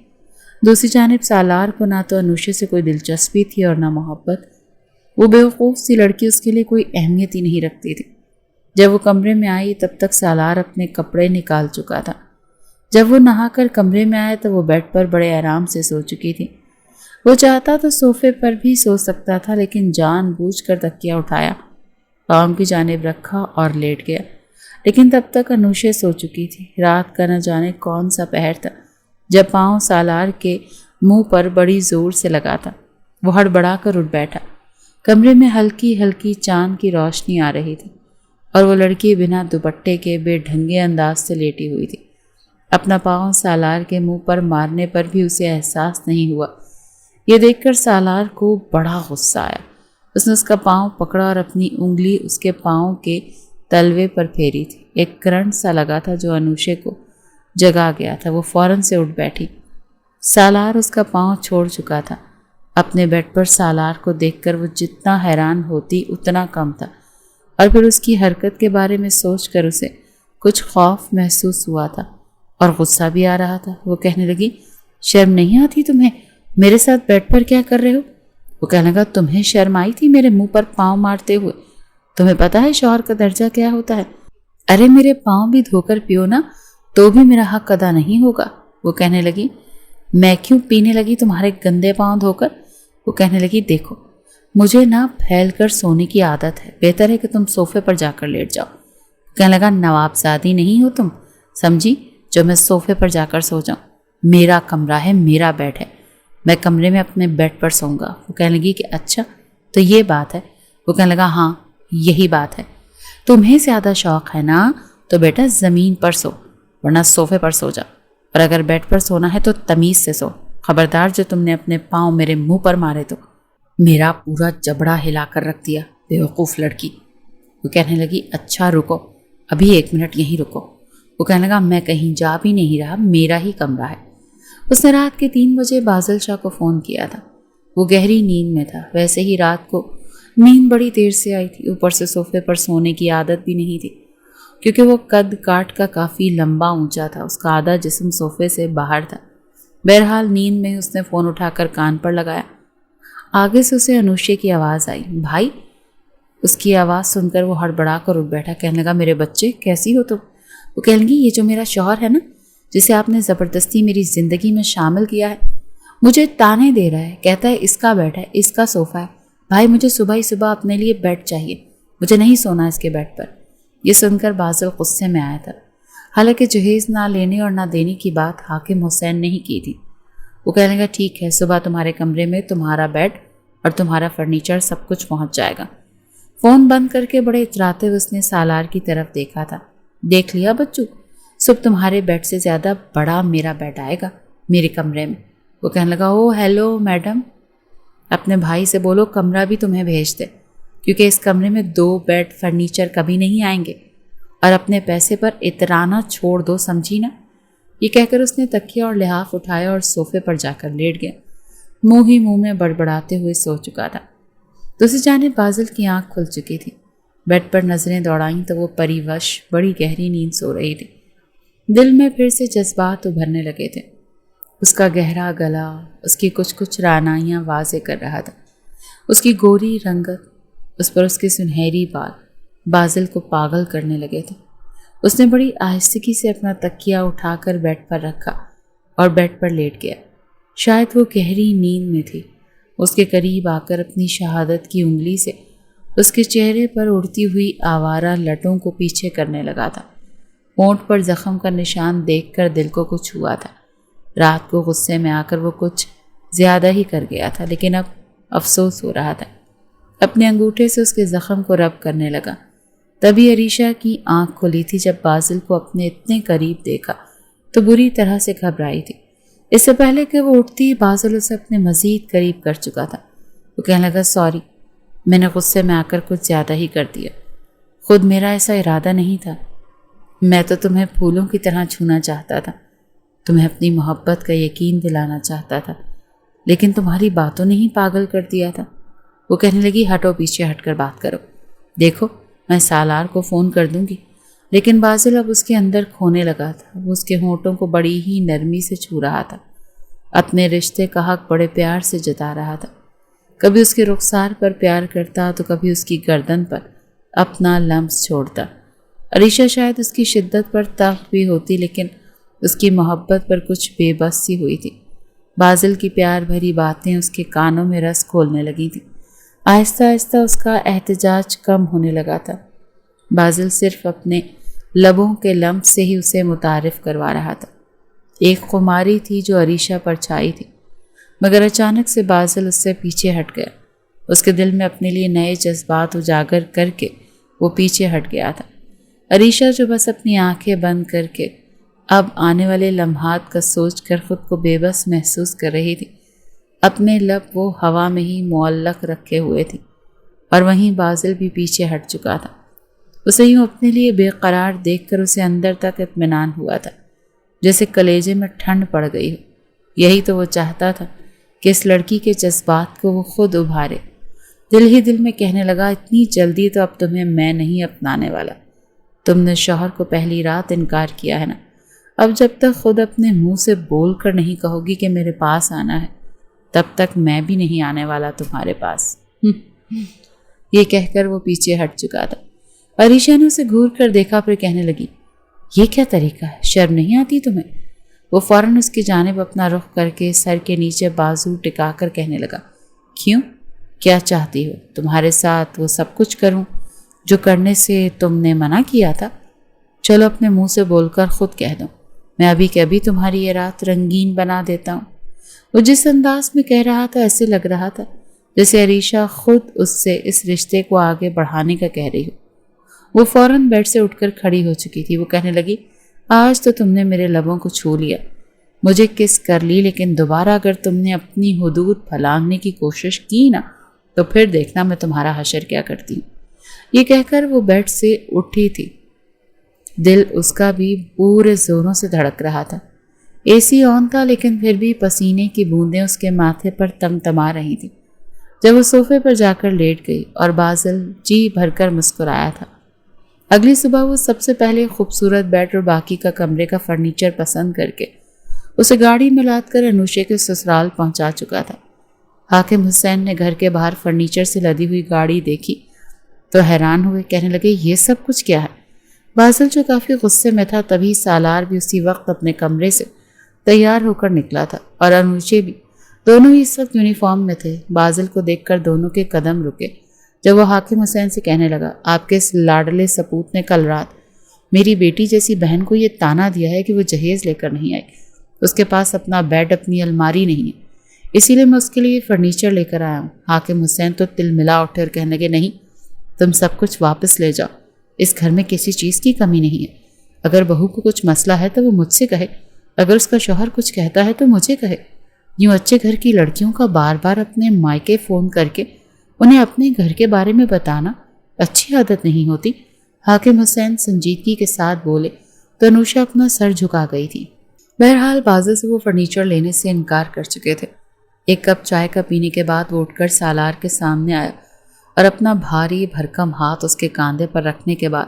دوسری جانب سالار کو نہ تو انوشے سے کوئی دلچسپی تھی اور نہ محبت۔ وہ بیوقوف سی لڑکی اس کے لیے کوئی اہمیت ہی نہیں رکھتی تھی۔ جب وہ کمرے میں آئی تب تک سالار اپنے کپڑے نکال چکا تھا۔ جب وہ نہا کر کمرے میں آیا تو وہ بیڈ پر بڑے آرام سے سو چکی تھی۔ وہ چاہتا تو صوفے پر بھی سو سکتا تھا، لیکن جان بوجھ کر تکیہ اٹھایا، پاؤں کی جانب رکھا اور لیٹ گیا۔ لیکن تب تک انوشے سو چکی تھی۔ رات کا نہ جانے کون سا پہر تھا جب پاؤں سالار کے منہ پر بڑی زور سے لگا تھا۔ وہ ہڑبڑا کر اٹھ بیٹھا۔ کمرے میں ہلکی ہلکی چاند کی روشنی آ رہی تھی اور وہ لڑکی بنا دوپٹے کے بے ڈھنگے انداز سے لیٹی ہوئی تھی۔ اپنا پاؤں سالار کے منہ پر مارنے پر بھی اسے احساس نہیں ہوا۔ یہ دیکھ کر سالار کو بڑا غصہ آیا۔ اس نے اس کا پاؤں پکڑا اور اپنی انگلی اس کے پاؤں کے تلوے پر پھیری تھی۔ ایک کرنٹ سا لگا تھا جو انوشے کو جگا گیا تھا۔ وہ فوراً سے اٹھ بیٹھی۔ سالار اس کا پاؤں چھوڑ چکا تھا۔ اپنے بیڈ پر سالار کو دیکھ کر وہ جتنا حیران ہوتی اتنا کم تھا، اور پھر اس کی حرکت کے بارے میں سوچ کر اسے کچھ خوف محسوس ہوا تھا اور غصہ بھی آ رہا تھا۔ وہ کہنے لگی شرم نہیں آتی تمہیں، میرے ساتھ بیڈ پر کیا کر رہے ہو؟ وہ کہنے لگا تمہیں شرم آئی تھی میرے منہ پر پاؤں مارتے ہوئے؟ تمہیں پتا ہے شوہر کا درجہ کیا ہوتا ہے؟ ارے میرے پاؤں بھی دھو کر پیو نا، تو بھی میرا حق ادا نہیں ہوگا۔ وہ کہنے لگی میں کیوں پینے لگی تمہارے گندے پاؤں دھو کر؟ وہ کہنے لگی دیکھو مجھے نہ پھیل کر سونے کی عادت ہے، بہتر ہے کہ تم صوفے پر جا کر لیٹ جاؤ۔ کہنے لگا نوابزادی نہیں ہو تم، سمجھی جو میں صوفے پر جا کر سو جاؤں؟ میرا کمرہ ہے، میرا بیڈ ہے، میں کمرے میں اپنے بیڈ پر سوؤں گا۔ وہ کہنے لگی کہ اچھا تو یہ بات ہے؟ وہ کہنے لگا ہاں یہی بات ہے، تمہیں زیادہ شوق ہے نا تو بیٹا زمین پر سو، ورنہ صوفے پر سو جا، اور اگر بیڈ پر سونا ہے تو تمیز سے سو۔ خبردار جو تم نے اپنے پاؤں میرے منہ پر مارے تو میرا پورا جبڑا ہلا کر رکھ دیا، بیوقوف لڑکی۔ وہ کہنے لگی اچھا رکو، ابھی 1 منٹ یہیں رکو۔ وہ کہنے لگا میں کہیں جا بھی نہیں رہا، میرا ہی کمرہ ہے۔ اس نے رات کے 3 بجے بازل شاہ کو فون کیا تھا۔ وہ گہری نیند میں تھا۔ ویسے ہی رات کو نیند بڑی دیر سے آئی تھی، اوپر سے صوفے پر سونے کی عادت بھی نہیں تھی کیونکہ وہ قد کاٹ کا کافی لمبا اونچا تھا، اس کا آدھا جسم صوفے سے باہر تھا۔ بہرحال نیند میں اس نے فون اٹھا کر کان پر لگایا۔ آگے سے اسے انوشے کی آواز آئی، بھائی۔ اس کی آواز سن کر وہ ہڑبڑا کر اٹھ بیٹھا، کہنے لگا میرے بچے کیسی ہو تم؟ وہ کہنے لگی یہ جو میرا شوہر ہے نا، جسے آپ نے زبردستی میری زندگی میں شامل کیا ہے، مجھے تانے دے رہا ہے، کہتا ہے اس کا بیڈ ہے، اس کا صوفہ ہے۔ بھائی مجھے صبح ہی صبح اپنے لیے بیڈ چاہیے، مجھے نہیں سونا اس کے بیڈ پر۔ یہ سن کر بازل غصے میں آیا تھا، حالانکہ جہیز نہ لینے اور نہ دینے کی بات حاکم حسین نے ہی کی تھی۔ وہ کہنے لگا ٹھیک ہے، صبح تمہارے کمرے میں تمہارا بیڈ اور تمہارا فرنیچر سب کچھ پہنچ جائے گا۔ فون بند کر کے بڑے اتراتے ہوئے اس نے سالار کی طرف دیکھا تھا۔ دیکھ لیا بچو، صبح تمہارے بیڈ سے زیادہ بڑا میرا بیڈ آئے گا میرے کمرے میں۔ وہ کہنے لگا او ہیلو میڈم، اپنے بھائی سے بولو کمرہ بھی تمہیں بھیج دے، کیونکہ اس کمرے میں 2 بیڈ فرنیچر کبھی نہیں آئیں گے، اور اپنے پیسے پر اترانا چھوڑ دو، سمجھی نا؟ یہ کہہ کر اس نے تکیہ اور لحاف اٹھایا اور صوفے پر جا کر لیٹ گیا۔ منہ ہی منہ میں بڑبڑاتے ہوئے سو چکا تھا۔ دوسری جانب بازل کی آنکھ کھل چکی تھی۔ بیڈ پر نظریں دوڑائیں تو وہ پری وش بڑی گہری نیند سو رہی تھی۔ دل میں پھر سے جذبات ابھرنے لگے تھے۔ اس کا گہرا گلا اس کی کچھ رعنائیاں واضح کر رہا تھا۔ اس کی گوری رنگت، اس پر اس کے سنہری بال بازل کو پاگل کرنے لگے تھے۔ اس نے بڑی آہستگی سے اپنا تکیہ اٹھا کر بیڈ پر رکھا اور بیڈ پر لیٹ گیا۔ شاید وہ گہری نیند میں تھی۔ اس کے قریب آ کر اپنی شہادت کی انگلی سے اس کے چہرے پر اڑتی ہوئی آوارہ لٹوں کو پیچھے کرنے لگا تھا۔ ہونٹ پر زخم کا نشان دیکھ کر دل کو کچھ ہوا تھا۔ رات کو غصے میں آ کر وہ کچھ زیادہ ہی کر گیا تھا، لیکن اب افسوس ہو رہا تھا۔ اپنے انگوٹھے سے اس کے زخم کو رب کرنے لگا۔ تبھی عریشہ کی آنکھ کھلی تھی۔ جب بازل کو اپنے اتنے قریب دیکھا تو بری طرح سے گھبرائی تھی۔ اس سے پہلے کہ وہ اٹھتی بازل اسے اپنے مزید قریب کر چکا تھا۔ وہ کہنے لگا سوری، میں نے غصے میں آ کر کچھ زیادہ ہی کر دیا، خود میرا ایسا ارادہ نہیں تھا۔ میں تو تمہیں پھولوں کی طرح چھونا چاہتا تھا، تمہیں اپنی محبت کا یقین دلانا چاہتا تھا، لیکن تمہاری باتوں نے ہی پاگل کر دیا تھا۔ وہ کہنے لگی ہٹو، پیچھے ہٹ کر بات کرو، دیکھو میں سالار کو فون کر دوں گی۔ لیکن بازل اب اس کے اندر کھونے لگا تھا۔ وہ اس کے ہونٹوں کو بڑی ہی نرمی سے چھو رہا تھا، اپنے رشتے کا حق بڑے پیار سے جتا رہا تھا۔ کبھی اس کے رخسار پر پیار کرتا تو کبھی اس کی گردن پر اپنا لمس چھوڑتا۔ عریشہ شاید اس کی شدت پر تلخ بھی ہوتی، لیکن اس کی محبت پر کچھ بے بس سی ہوئی تھی۔ بازل کی پیار بھری باتیں اس کے کانوں میں رس کھولنے لگی تھی۔ آہستہ آہستہ اس کا احتجاج کم ہونے لگا تھا۔ بازل صرف اپنے لبوں کے لمس سے ہی اسے متعارف کروا رہا تھا۔ ایک خماری تھی جو عریشہ پر چھائی تھی، مگر اچانک سے بازل اس سے پیچھے ہٹ گیا۔ اس کے دل میں اپنے لیے نئے جذبات اجاگر کر کے وہ پیچھے ہٹ گیا تھا۔ عریشہ جو بس اپنی آنکھیں بند کر کے اب آنے والے لمحات کا سوچ کر خود کو بے بس محسوس کر رہی تھی، اپنے لب وہ ہوا میں ہی معلق رکھے ہوئے تھی، اور وہیں بازل بھی پیچھے ہٹ چکا تھا۔ اسے یوں اپنے لیے بے قرار دیکھ کر اسے اندر تک اطمینان ہوا تھا، جیسے کلیجے میں ٹھنڈ پڑ گئی ہو۔ یہی تو وہ چاہتا تھا کہ اس لڑکی کے جذبات کو وہ خود ابھارے۔ دل ہی دل میں کہنے لگا اتنی جلدی تو اب تمہیں میں نہیں اپنانے والا۔ تم نے شوہر کو پہلی رات انکار کیا ہے نا، اب جب تک خود اپنے منہ سے بول کر نہیں کہو گی کہ میرے پاس آنا ہے، تب تک میں بھی نہیں آنے والا تمہارے پاس۔ یہ کہہ کر وہ پیچھے ہٹ چکا تھا۔ عریشہ نے اسے گھور کر دیکھا، پھر کہنے لگی یہ کیا طریقہ ہے، شرم نہیں آتی تمہیں؟ وہ فوراً اس کی جانب اپنا رخ کر کے سر کے نیچے بازو ٹکا کر کہنے لگا کیوں، کیا چاہتی ہو؟ تمہارے ساتھ وہ سب کچھ کروں جو کرنے سے تم نے منع کیا تھا؟ چلو اپنے منہ سے بول کر خود کہہ دو، میں ابھی کے ابھی تمہاری یہ رات رنگین بنا دیتا ہوں۔ وہ جس انداز میں کہہ رہا تھا ایسے لگ رہا تھا جیسے عریشہ خود اس سے اس رشتے کو آگے بڑھانے کا کہہ رہی ہو۔ وہ فوراً بیڈ سے اٹھ کر کھڑی ہو چکی تھی۔ وہ کہنے لگی آج تو تم نے میرے لبوں کو چھو لیا، مجھے کس کر لی، لیکن دوبارہ اگر تم نے اپنی حدود پھلانگنے کی کوشش کی نا تو پھر دیکھنا میں تمہارا حشر کیا کرتی ہوں۔ یہ کہہ کر وہ بیڈ سے اٹھی تھی۔ دل اس کا بھی پورے زوروں سے دھڑک رہا تھا۔ AC آن تھا لیکن پھر بھی پسینے کی بوندیں اس کے ماتھے پر تمتما رہی تھیں جب وہ صوفے پر جا کر لیٹ گئی اور بازل جی بھر کر مسکرایا تھا۔ اگلی صبح وہ سب سے پہلے خوبصورت بیڈ اور باقی کا کمرے کا فرنیچر پسند کر کے اسے گاڑی میں لاد کر انوشے کے سسرال پہنچا چکا تھا۔ حاکم حسین نے گھر کے باہر فرنیچر سے لدی ہوئی گاڑی دیکھی تو حیران ہوئے، کہنے لگے یہ سب کچھ کیا ہے؟ بازل جو کافی غصے میں تھا، تبھی سالار بھی اسی وقت اپنے کمرے سے تیار ہو کر نکلا تھا اور انوشے بھی، دونوں ہی اس وقت یونیفارم میں تھے۔ بازل کو دیکھ کر دونوں کے قدم رکے جب وہ حاکم حسین سے کہنے لگا، آپ کے اس لاڈلے سپوت نے کل رات میری بیٹی جیسی بہن کو یہ تانا دیا ہے کہ وہ جہیز لے کر نہیں آئی، اس کے پاس اپنا بیڈ، اپنی الماری نہیں ہے، اسی لیے میں اس کے لیے فرنیچر لے کر آیا ہوں۔ حاکم حسین تو تل ملا اٹھے اور کہنے لگے، نہیں، تم سب کچھ واپس لے جاؤ، اس گھر میں کسی چیز کی کمی نہیں ہے۔ اگر بہو کو کچھ مسئلہ ہے تو وہ مجھ سے کہے، اگر اس کا شوہر کچھ کہتا ہے تو مجھے کہے۔ یوں اچھے گھر کی لڑکیوں کا بار بار اپنے مائکے فون کر کے انہیں اپنے گھر کے بارے میں بتانا اچھی عادت نہیں ہوتی۔ حاکم حسین سنجیدگی کے ساتھ بولے تو انوشا اپنا سر جھکا گئی تھی۔ بہرحال بازل سے وہ فرنیچر لینے سے انکار کر چکے تھے۔ ایک کپ چائے کا پینے کے بعد وہ اٹھ کر سالار کے سامنے آیا اور اپنا بھاری بھرکم ہاتھ اس کے کاندھے پر رکھنے کے بعد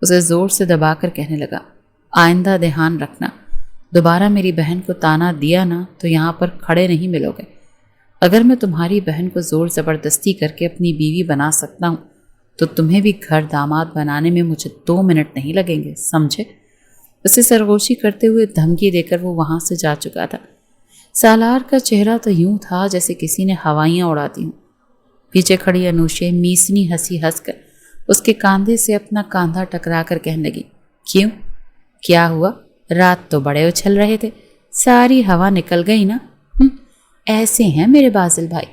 اسے زور سے دبا کر کہنے لگا، آئندہ دھیان رکھنا، دوبارہ میری بہن کو تانا دیا نا تو یہاں پر کھڑے نہیں ملو گے۔ اگر میں تمہاری بہن کو زور زبردستی کر کے اپنی بیوی بنا سکتا ہوں تو تمہیں بھی گھر داماد بنانے میں مجھے 2 منٹ نہیں لگیں گے، سمجھے؟ اسے سرگوشی کرتے ہوئے دھمکی دے کر وہ وہاں سے جا چکا تھا۔ سالار کا چہرہ تو یوں تھا جیسے کسی نے ہوائیاں اڑاتی ہوں۔ پیچھے کھڑی انوشے میسنی ہنسی ہنس کر اس کے کاندھے سے اپنا کاندھا ٹکرا کر کہنے لگی، کیوں؟ کیا ہوا؟ رات تو بڑے اچھل رہے تھے، ساری ہوا نکل گئی نا؟ ایسے ہیں میرے بازل بھائی۔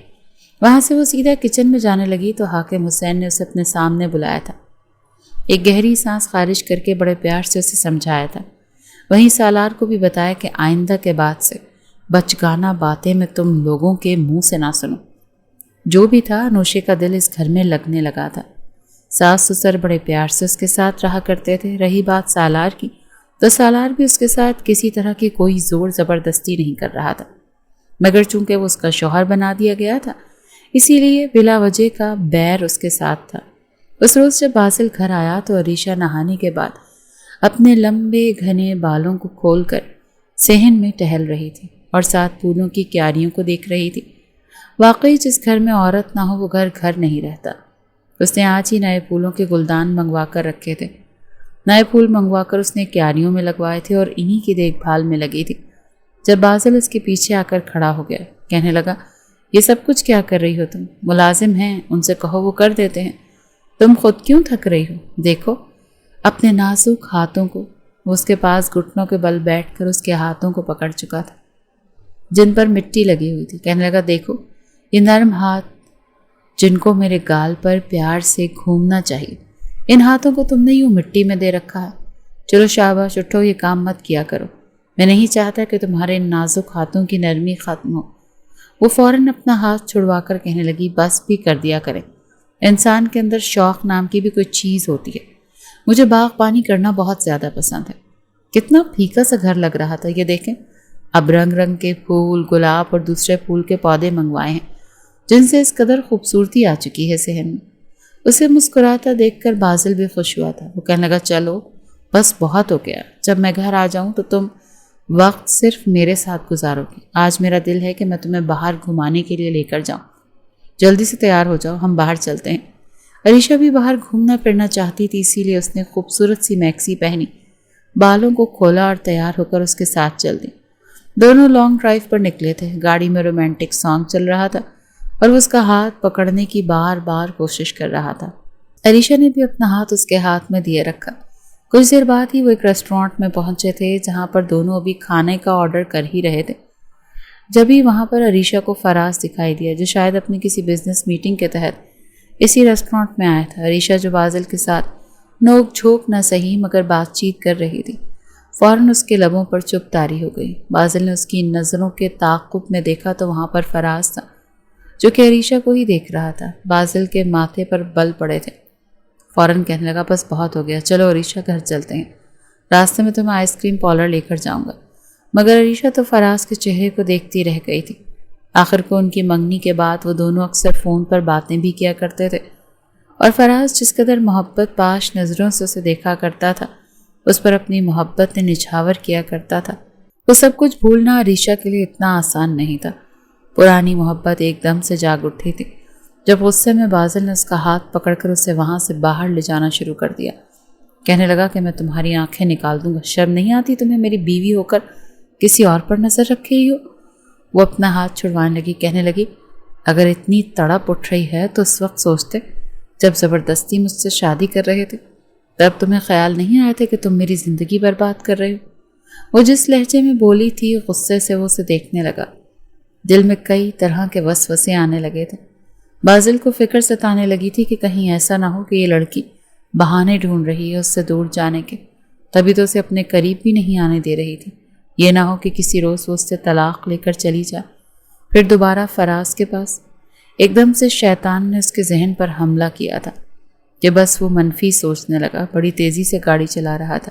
وہاں سے وہ سیدھا کچن میں جانے لگی تو حاکم حسین نے اسے اپنے سامنے بلایا تھا۔ ایک گہری سانس خارج کر کے بڑے پیار سے اسے سمجھایا تھا، وہیں سالار کو بھی بتایا کہ آئندہ کے بعد سے بچگانہ باتیں میں تم لوگوں کے منہ سے نہ سنو۔ جو بھی تھا، انوشے کا دل اس گھر میں لگنے لگا تھا۔ ساس سسر بڑے پیار سے اس کے ساتھ رہا کرتے تھے۔ رہی بات سالار کی تو سالار بھی اس کے ساتھ کسی طرح کی کوئی زور زبردستی نہیں کر رہا تھا، مگر چونکہ وہ اس کا شوہر بنا دیا گیا تھا اسی لیے بلا وجہ کا بیر اس کے ساتھ تھا۔ اس روز جب بازل گھر آیا تو عریشہ نہانے کے بعد اپنے لمبے گھنے بالوں کو کھول کر صحن میں ٹہل رہی تھی اور ساتھ پھولوں کی کیاریوں کو دیکھ رہی تھی۔ واقعی جس گھر میں عورت نہ ہو وہ گھر گھر نہیں رہتا۔ اس نے آج ہی نئے پھولوں کے گلدان منگوا کر رکھے تھے، نئے پھول منگوا کر اس نے کیاریوں میں لگوائے تھے اور انہی کی دیکھ بھال میں لگی تھی جب بازل اس کے پیچھے آ کر کھڑا ہو گیا۔ کہنے لگا، یہ سب کچھ کیا کر رہی ہو تم؟ ملازم ہیں، ان سے کہو وہ کر دیتے ہیں، تم خود کیوں تھک رہی ہو؟ دیکھو اپنے نازک ہاتھوں کو۔ وہ اس کے پاس گھٹنوں کے بل بیٹھ کر اس کے ہاتھوں کو پکڑ چکا تھا جن پر مٹی لگی ہوئی تھی۔ کہنے لگا، دیکھو یہ نرم ہاتھ جن کو میرے گال پر پیار سے گھومنا چاہیے، ان ہاتھوں کو تم نے یوں مٹی میں دے رکھا ہے۔ چلو شاباش، اٹھو، یہ کام مت کیا کرو، میں نہیں چاہتا کہ تمہارے ان نازک ہاتھوں کی نرمی ختم ہو۔ وہ فوراً اپنا ہاتھ چھڑوا کر کہنے لگی، بس بھی کر دیا کریں، انسان کے اندر شوق نام کی بھی کوئی چیز ہوتی ہے۔ مجھے باغ پانی کرنا بہت زیادہ پسند ہے۔ کتنا پھیکا سا گھر لگ رہا تھا، یہ دیکھیں، اب رنگ رنگ کے پھول، گلاب اور دوسرے پھول کے پودے منگوائے ہیں جن سے اس قدر خوبصورتی آ چکی ہے صحن میں۔ اسے مسکراتا دیکھ کر بازل بھی خوش ہوا تھا۔ وہ کہنے لگا، چلو بس بہت ہو گیا، جب میں گھر آ جاؤں تو تم وقت صرف میرے ساتھ گزارو گی۔ آج میرا دل ہے کہ میں تمہیں باہر گھمانے کے لیے لے کر جاؤں، جلدی سے تیار ہو جاؤ، ہم باہر چلتے ہیں۔ عریشہ بھی باہر گھومنا پھرنا چاہتی تھی، اسی لیے اس نے خوبصورت سی میکسی پہنی، بالوں کو کھولا اور تیار ہو کر اس کے ساتھ چل دی۔ دونوں لانگ ڈرائیو پر نکلے تھے۔ گاڑی میں رومانٹک سانگ چل رہا تھا اور وہ اس کا ہاتھ پکڑنے کی بار بار کوشش کر رہا تھا۔ عریشہ نے بھی اپنا ہاتھ اس کے ہاتھ میں دیے رکھا۔ کچھ دیر بعد ہی وہ ایک ریسٹورانٹ میں پہنچے تھے جہاں پر دونوں ابھی کھانے کا آرڈر کر ہی رہے تھے۔ جبھی وہاں پر عریشہ کو فراز دکھائی دیا جو شاید اپنی کسی بزنس میٹنگ کے تحت اسی ریسٹورانٹ میں آیا تھا۔ عریشہ جو بازل کے ساتھ نوک جھوک نہ صحیح مگر بات چیت کر رہی تھی، فوراً اس کے لبوں پر چپ تاری ہو گئی۔ بازل نے اس کی نظروں کے تعاقب میں دیکھا تو وہاں پر فراز تھا جو کہ عریشہ کو ہی دیکھ رہا تھا۔ بازل کے ماتھے پر بل پڑے تھے۔ فوراً کہنے لگا، بس بہت ہو گیا، چلو عریشہ گھر چلتے ہیں، راستے میں تمہیں آئس کریم پارلر لے کر جاؤں گا۔ مگر عریشہ تو فراز کے چہرے کو دیکھتی رہ گئی تھی۔ آخر کو ان کی منگنی کے بعد وہ دونوں اکثر فون پر باتیں بھی کیا کرتے تھے، اور فراز جس قدر محبت پاش نظروں سے اسے دیکھا کرتا تھا، اس پر اپنی محبت نے نچھاور کیا کرتا تھا۔ وہ سب کچھ بھولنا عریشہ کے لیے اتنا آسان نہیں تھا۔ پرانی محبت ایک دم سے جاگ اٹھی تھی جب غصے میں بازل نے اس کا ہاتھ پکڑ کر اسے وہاں سے باہر لے جانا شروع کر دیا۔ کہنے لگا کہ میں تمہاری آنکھیں نکال دوں گا، شرم نہیں آتی تمہیں میری بیوی ہو کر کسی اور پر نظر رکھ رہی ہو؟ وہ اپنا ہاتھ چھڑوانے لگی، کہنے لگی اگر اتنی تڑپ اٹھ رہی ہے تو اس وقت سوچتے جب زبردستی مجھ سے شادی کر رہے تھے، تب تمہیں خیال نہیں آیا تھا کہ تم میری زندگی برباد کر رہے ہو؟ وہ جس لہجے میں بولی تھی غصے سے وہ اسے دیکھنے لگا۔ دل میں کئی طرح کے وسوسے آنے لگے تھے۔ بازل کو فکر ستانے لگی تھی کہ کہیں ایسا نہ ہو کہ یہ لڑکی بہانے ڈھونڈ رہی ہے اس سے دور جانے کے، تبھی تو اسے اپنے قریب بھی نہیں آنے دے رہی تھی۔ یہ نہ ہو کہ کسی روز وہ اس سے طلاق لے کر چلی جائے، پھر دوبارہ فراز کے پاس۔ ایک دم سے شیطان نے اس کے ذہن پر حملہ کیا تھا کہ بس وہ منفی سوچنے لگا، بڑی تیزی سے گاڑی چلا رہا تھا۔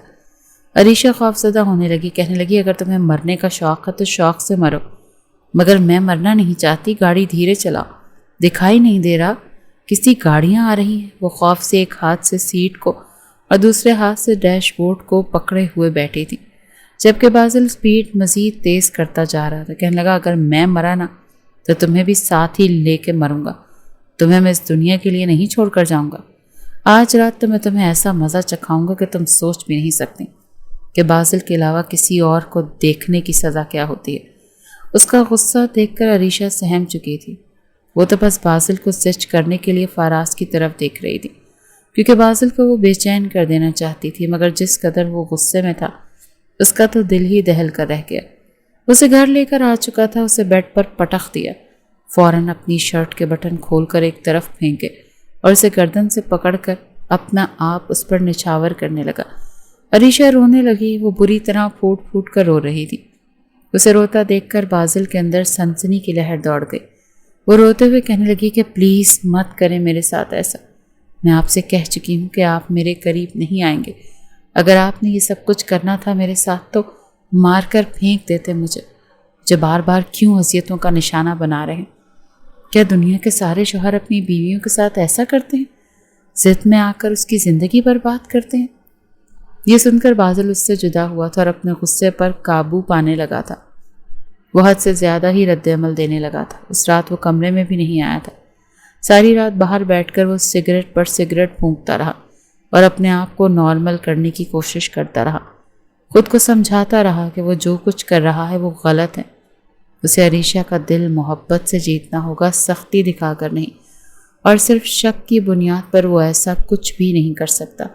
عریشہ خوفزدہ ہونے لگی، کہنے لگی اگر تمہیں مرنے کا شوق ہے تو شوق سے مرو، مگر میں مرنا نہیں چاہتی، گاڑی دھیرے چلاؤ، دکھائی نہیں دے رہا کسی گاڑیاں آ رہی ہیں؟ وہ خوف سے ایک ہاتھ سے سیٹ کو اور دوسرے ہاتھ سے ڈیش بورڈ کو پکڑے ہوئے بیٹھی تھی، جبکہ بازل سپیڈ مزید تیز کرتا جا رہا تھا۔ کہنے لگا اگر میں مرا نا تو تمہیں بھی ساتھ ہی لے کے مروں گا، تمہیں میں اس دنیا کے لیے نہیں چھوڑ کر جاؤں گا۔ آج رات تو میں تمہیں ایسا مزہ چکھاؤں گا کہ تم سوچ بھی نہیں سکتے کہ بازل کے علاوہ کسی اور کو دیکھنے کی سزا کیا ہوتی ہے۔ اس کا غصہ دیکھ کر عریشہ سہم چکی تھی۔ وہ تو بس بازل کو زچ کرنے کے لیے فراز کی طرف دیکھ رہی تھی، کیونکہ بازل کو وہ بے چین کر دینا چاہتی تھی، مگر جس قدر وہ غصے میں تھا اس کا تو دل ہی دہل کر رہ گیا۔ اسے گھر لے کر آ چکا تھا، اسے بیڈ پر پٹخ دیا، فوراً اپنی شرٹ کے بٹن کھول کر ایک طرف پھینکے اور اسے گردن سے پکڑ کر اپنا آپ اس پر نچھاور کرنے لگا۔ عریشہ رونے لگی، وہ بری طرح پھوٹ پھوٹ کر رو رہی تھی۔ اسے روتا دیکھ کر بازل کے اندر سنسنی کی لہر دوڑ گئی۔ وہ روتے ہوئے کہنے لگی کہ پلیز مت کریں میرے ساتھ ایسا، میں آپ سے کہہ چکی ہوں کہ آپ میرے قریب نہیں آئیں گے۔ اگر آپ نے یہ سب کچھ کرنا تھا میرے ساتھ تو مار کر پھینک دیتے مجھے بار بار کیوں اذیتوں کا نشانہ بنا رہے ہیں؟ کیا دنیا کے سارے شوہر اپنی بیویوں کے ساتھ ایسا کرتے ہیں؟ ضد میں آ کر اس کی زندگی برباد کرتے ہیں؟ یہ سن کر بازل اس سے جدا ہوا تھا اور اپنے غصے پر قابو پانے لگا تھا۔ وہ حد سے زیادہ ہی رد عمل دینے لگا تھا۔ اس رات وہ کمرے میں بھی نہیں آیا تھا۔ ساری رات باہر بیٹھ کر وہ سگریٹ پر سگریٹ پھونکتا رہا اور اپنے آپ کو نارمل کرنے کی کوشش کرتا رہا، خود کو سمجھاتا رہا کہ وہ جو کچھ کر رہا ہے وہ غلط ہے۔ اسے عریشہ کا دل محبت سے جیتنا ہوگا، سختی دکھا کر نہیں، اور صرف شک کی بنیاد پر وہ ایسا کچھ بھی نہیں کر سکتا۔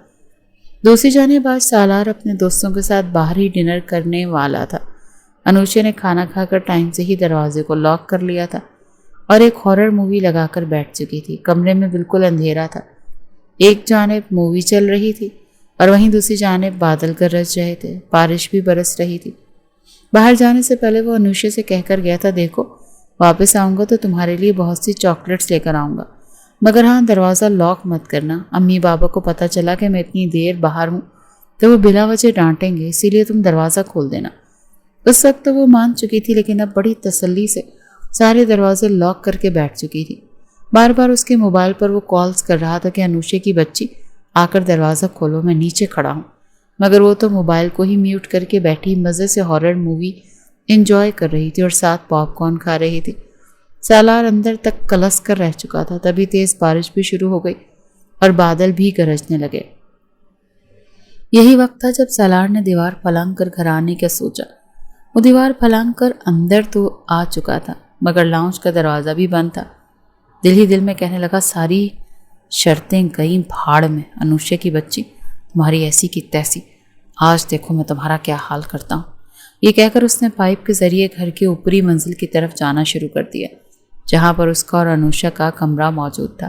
دوسری جانب آج سالار اپنے دوستوں کے ساتھ باہر ہی ڈنر کرنے والا تھا۔ انوشے نے کھانا کھا کر ٹائم سے ہی دروازے کو لاک کر لیا تھا اور ایک ہارر مووی لگا کر بیٹھ چکی تھی۔ کمرے میں بالکل اندھیرا تھا، ایک جانب مووی چل رہی تھی اور وہیں دوسری جانب بادل گرج رہے تھے، بارش بھی برس رہی تھی۔ باہر جانے سے پہلے وہ انوشے سے کہہ کر گیا تھا دیکھو واپس آؤں گا تو تمہارے لیے بہت سی چاکلیٹس لے کر آؤں گا، مگر ہاں دروازہ لاک مت کرنا، امی بابا کو پتہ چلا کہ میں اتنی دیر باہر ہوں تو وہ بلا وجہ ڈانٹیں گے، اسی لیے تم دروازہ کھول دینا۔ اس وقت تو وہ مان چکی تھی لیکن اب بڑی تسلی سے سارے دروازے لاک کر کے بیٹھ چکی تھی۔ بار بار اس کے موبائل پر وہ کالز کر رہا تھا کہ انوشے کی بچی آ کر دروازہ کھولو، میں نیچے کھڑا ہوں، مگر وہ تو موبائل کو ہی میوٹ کر کے بیٹھی مزے سے ہارر مووی انجوائے کر رہی تھی اور ساتھ پاپ کارن کھا رہی تھی۔ سالار اندر تک کلس کر رہ چکا تھا، تبھی تیز بارش بھی شروع ہو گئی اور بادل بھی گرجنے لگے۔ یہی وقت تھا جب سالار نے دیوار پھلانگ کر گھر آنے کا سوچا۔ وہ دیوار پھلانگ کر اندر تو آ چکا تھا مگر لاؤنج کا دروازہ بھی بند تھا۔ دل ہی دل میں کہنے لگا ساری شرطیں گئیں بھاڑ میں، انوشے کی بچی تمہاری ایسی کی تیسی، آج دیکھو میں تمہارا کیا حال کرتا ہوں۔ یہ کہہ کر اس نے پائپ کے ذریعے گھر کی اوپری منزل کی طرف جانا شروع کر دیا جہاں پر اس کا اور انوشا کا کمرہ موجود تھا۔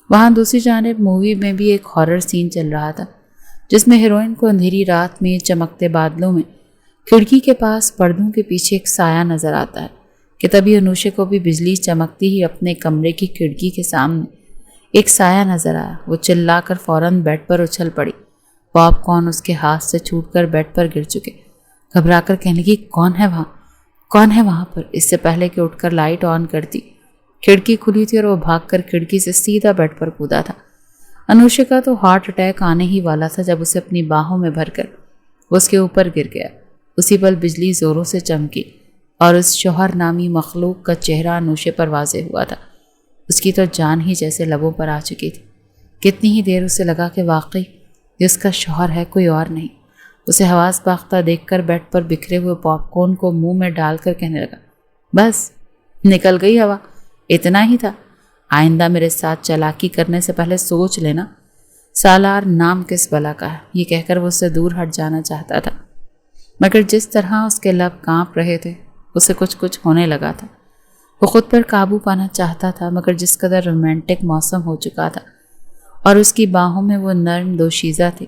وہاں دوسری جانب مووی میں بھی ایک ہارر سین چل رہا تھا جس میں ہیروئن کو اندھیری رات میں چمکتے بادلوں میں کھڑکی کے پاس پردوں کے پیچھے ایک سایہ نظر آتا ہے کہ تبھی انوشے کو بھی بجلی چمکتی ہی اپنے کمرے کی کھڑکی کے سامنے ایک سایہ نظر آیا۔ وہ چلا کر فوراً بیڈ پر اچھل پڑی، پاپ کارن اس کے ہاتھ سے چھوٹ کر بیڈ پر گر چکے۔ گھبرا کر کہنے لگی کون ہے وہاں پر؟ اس سے پہلے کہ اٹھ کر لائٹ آن کرتی کھڑکی کھلی تھی اور وہ بھاگ کر کھڑکی سے سیدھا بیڈ پر کودا تھا۔ انوشا کا تو ہارٹ اٹیک آنے ہی والا تھا جب اسے اپنی باہوں میں بھر کر وہ اس کے اوپر گر گیا۔ اسی پل بجلی زوروں سے چمکی اور اس شوہر نامی مخلوق کا چہرہ انوشے پر واضح ہوا تھا۔ اس کی تو جان ہی جیسے لبوں پر آ چکی تھی۔ کتنی ہی دیر اسے لگا کہ واقعی یہ اس کا شوہر ہے، کوئی اور نہیں۔ اسے حواس باختہ دیکھ کر بیڈ پر بکھرے ہوئے پاپ کارن کو منہ میں ڈال کر کہنے لگا بس نکل گئی ہوا، اتنا ہی تھا۔ آئندہ میرے ساتھ چالاکی کرنے سے پہلے سوچ لینا سالار نام کس بلا کا ہے۔ یہ کہہ کر وہ اس سے دور ہٹ جانا چاہتا تھا، مگر جس طرح اس کے لب کانپ رہے تھے اسے کچھ ہونے لگا تھا۔ وہ خود پر قابو پانا چاہتا تھا، مگر جس قدر رومانٹک موسم ہو چکا تھا اور اس کی باہوں میں وہ نرم دوشیزہ تھی،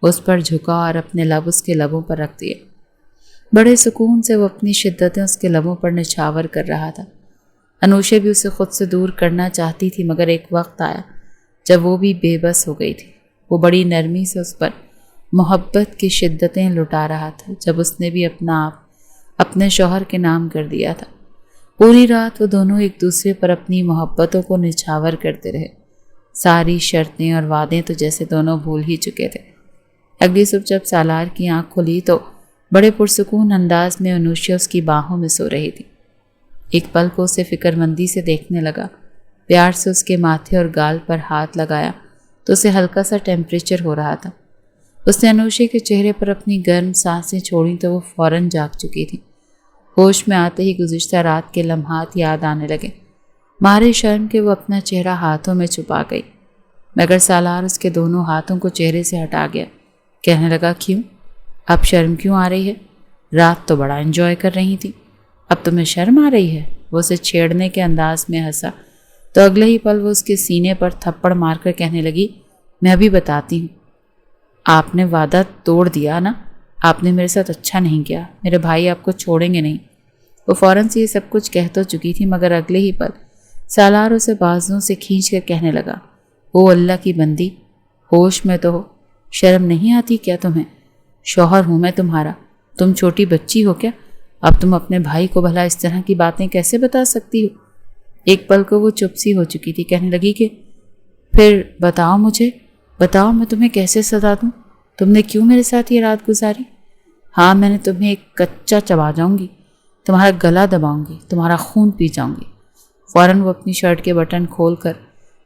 اس پر جھکا اور اپنے لب اس کے لبوں پر رکھ دیے۔ بڑے سکون سے وہ اپنی شدتیں اس کے لبوں پر نچھاور کر رہا تھا۔ انوشا بھی اسے خود سے دور کرنا چاہتی تھی، مگر ایک وقت آیا جب وہ بھی بے بس ہو گئی تھی۔ وہ بڑی نرمی سے اس پر محبت کی شدتیں لٹا رہا تھا، جب اس نے بھی اپنا آپ اپنے شوہر کے نام کر دیا تھا۔ پوری رات وہ دونوں ایک دوسرے پر اپنی محبتوں کو نچھاور کرتے رہے۔ ساری شرطیں اور وعدیں تو جیسے دونوں بھول ہی چکے تھے۔ اگلی صبح جب سالار کی آنکھ کھلی تو بڑے پرسکون انداز میں انوشا اس کی باہوں میں سو رہی تھی۔ ایک پل کو اسے فکر مندی سے دیکھنے لگا، پیار سے اس کے ماتھے اور گال پر ہاتھ لگایا تو اسے ہلکا سا ٹیمپریچر ہو رہا تھا۔ اس نے انوشا کے چہرے پر اپنی گرم سانسیں چھوڑیں تو وہ فوراً جاگ چکی تھی۔ ہوش میں آتے ہی گزشتہ رات کے لمحات یاد آنے لگے، مارے شرم کے وہ اپنا چہرہ ہاتھوں میں چھپا گئی، مگر سالار اس کے دونوں ہاتھوں کو چہرے سے ہٹا گیا۔ کہنے لگا کیوں؟ اب شرم کیوں آ رہی ہے؟ رات تو بڑا انجوائے کر رہی تھی، اب تمہیں شرم آ رہی ہے؟ وہ اسے چھیڑنے کے انداز میں ہنسا تو اگلے ہی پل وہ اس کے سینے پر تھپڑ مار کر کہنے لگی میں ابھی بتاتی ہوں، آپ نے وعدہ توڑ دیا نا، آپ نے میرے ساتھ اچھا نہیں کیا، میرے بھائی آپ کو چھوڑیں گے نہیں۔ وہ فوراً سے یہ سب کچھ کہہ تو چکی تھی، مگر اگلے ہی پل سالار اسے بازوؤں سے کھینچ کر کہنے لگا او اللہ کی بندی، ہوش میں تو ہو، شرم نہیں آتی کیا تمہیں؟ شوہر ہوں میں تمہارا، تم چھوٹی بچی ہو کیا؟ اب تم اپنے بھائی کو بھلا اس طرح کی باتیں کیسے بتا سکتی ہو؟ ایک پل کو وہ چپ سی ہو چکی تھی، کہنے لگی کہ پھر بتاؤ مجھے، بتاؤ میں تمہیں کیسے سزا دوں؟ تم نے کیوں میرے ساتھ یہ رات گزاری؟ ہاں میں نے تمہیں ایک کچا چبا جاؤں گی، تمہارا گلا دباؤں گی، تمہارا خون پی جاؤں گی۔ فوراً وہ اپنی شرٹ کے بٹن کھول کر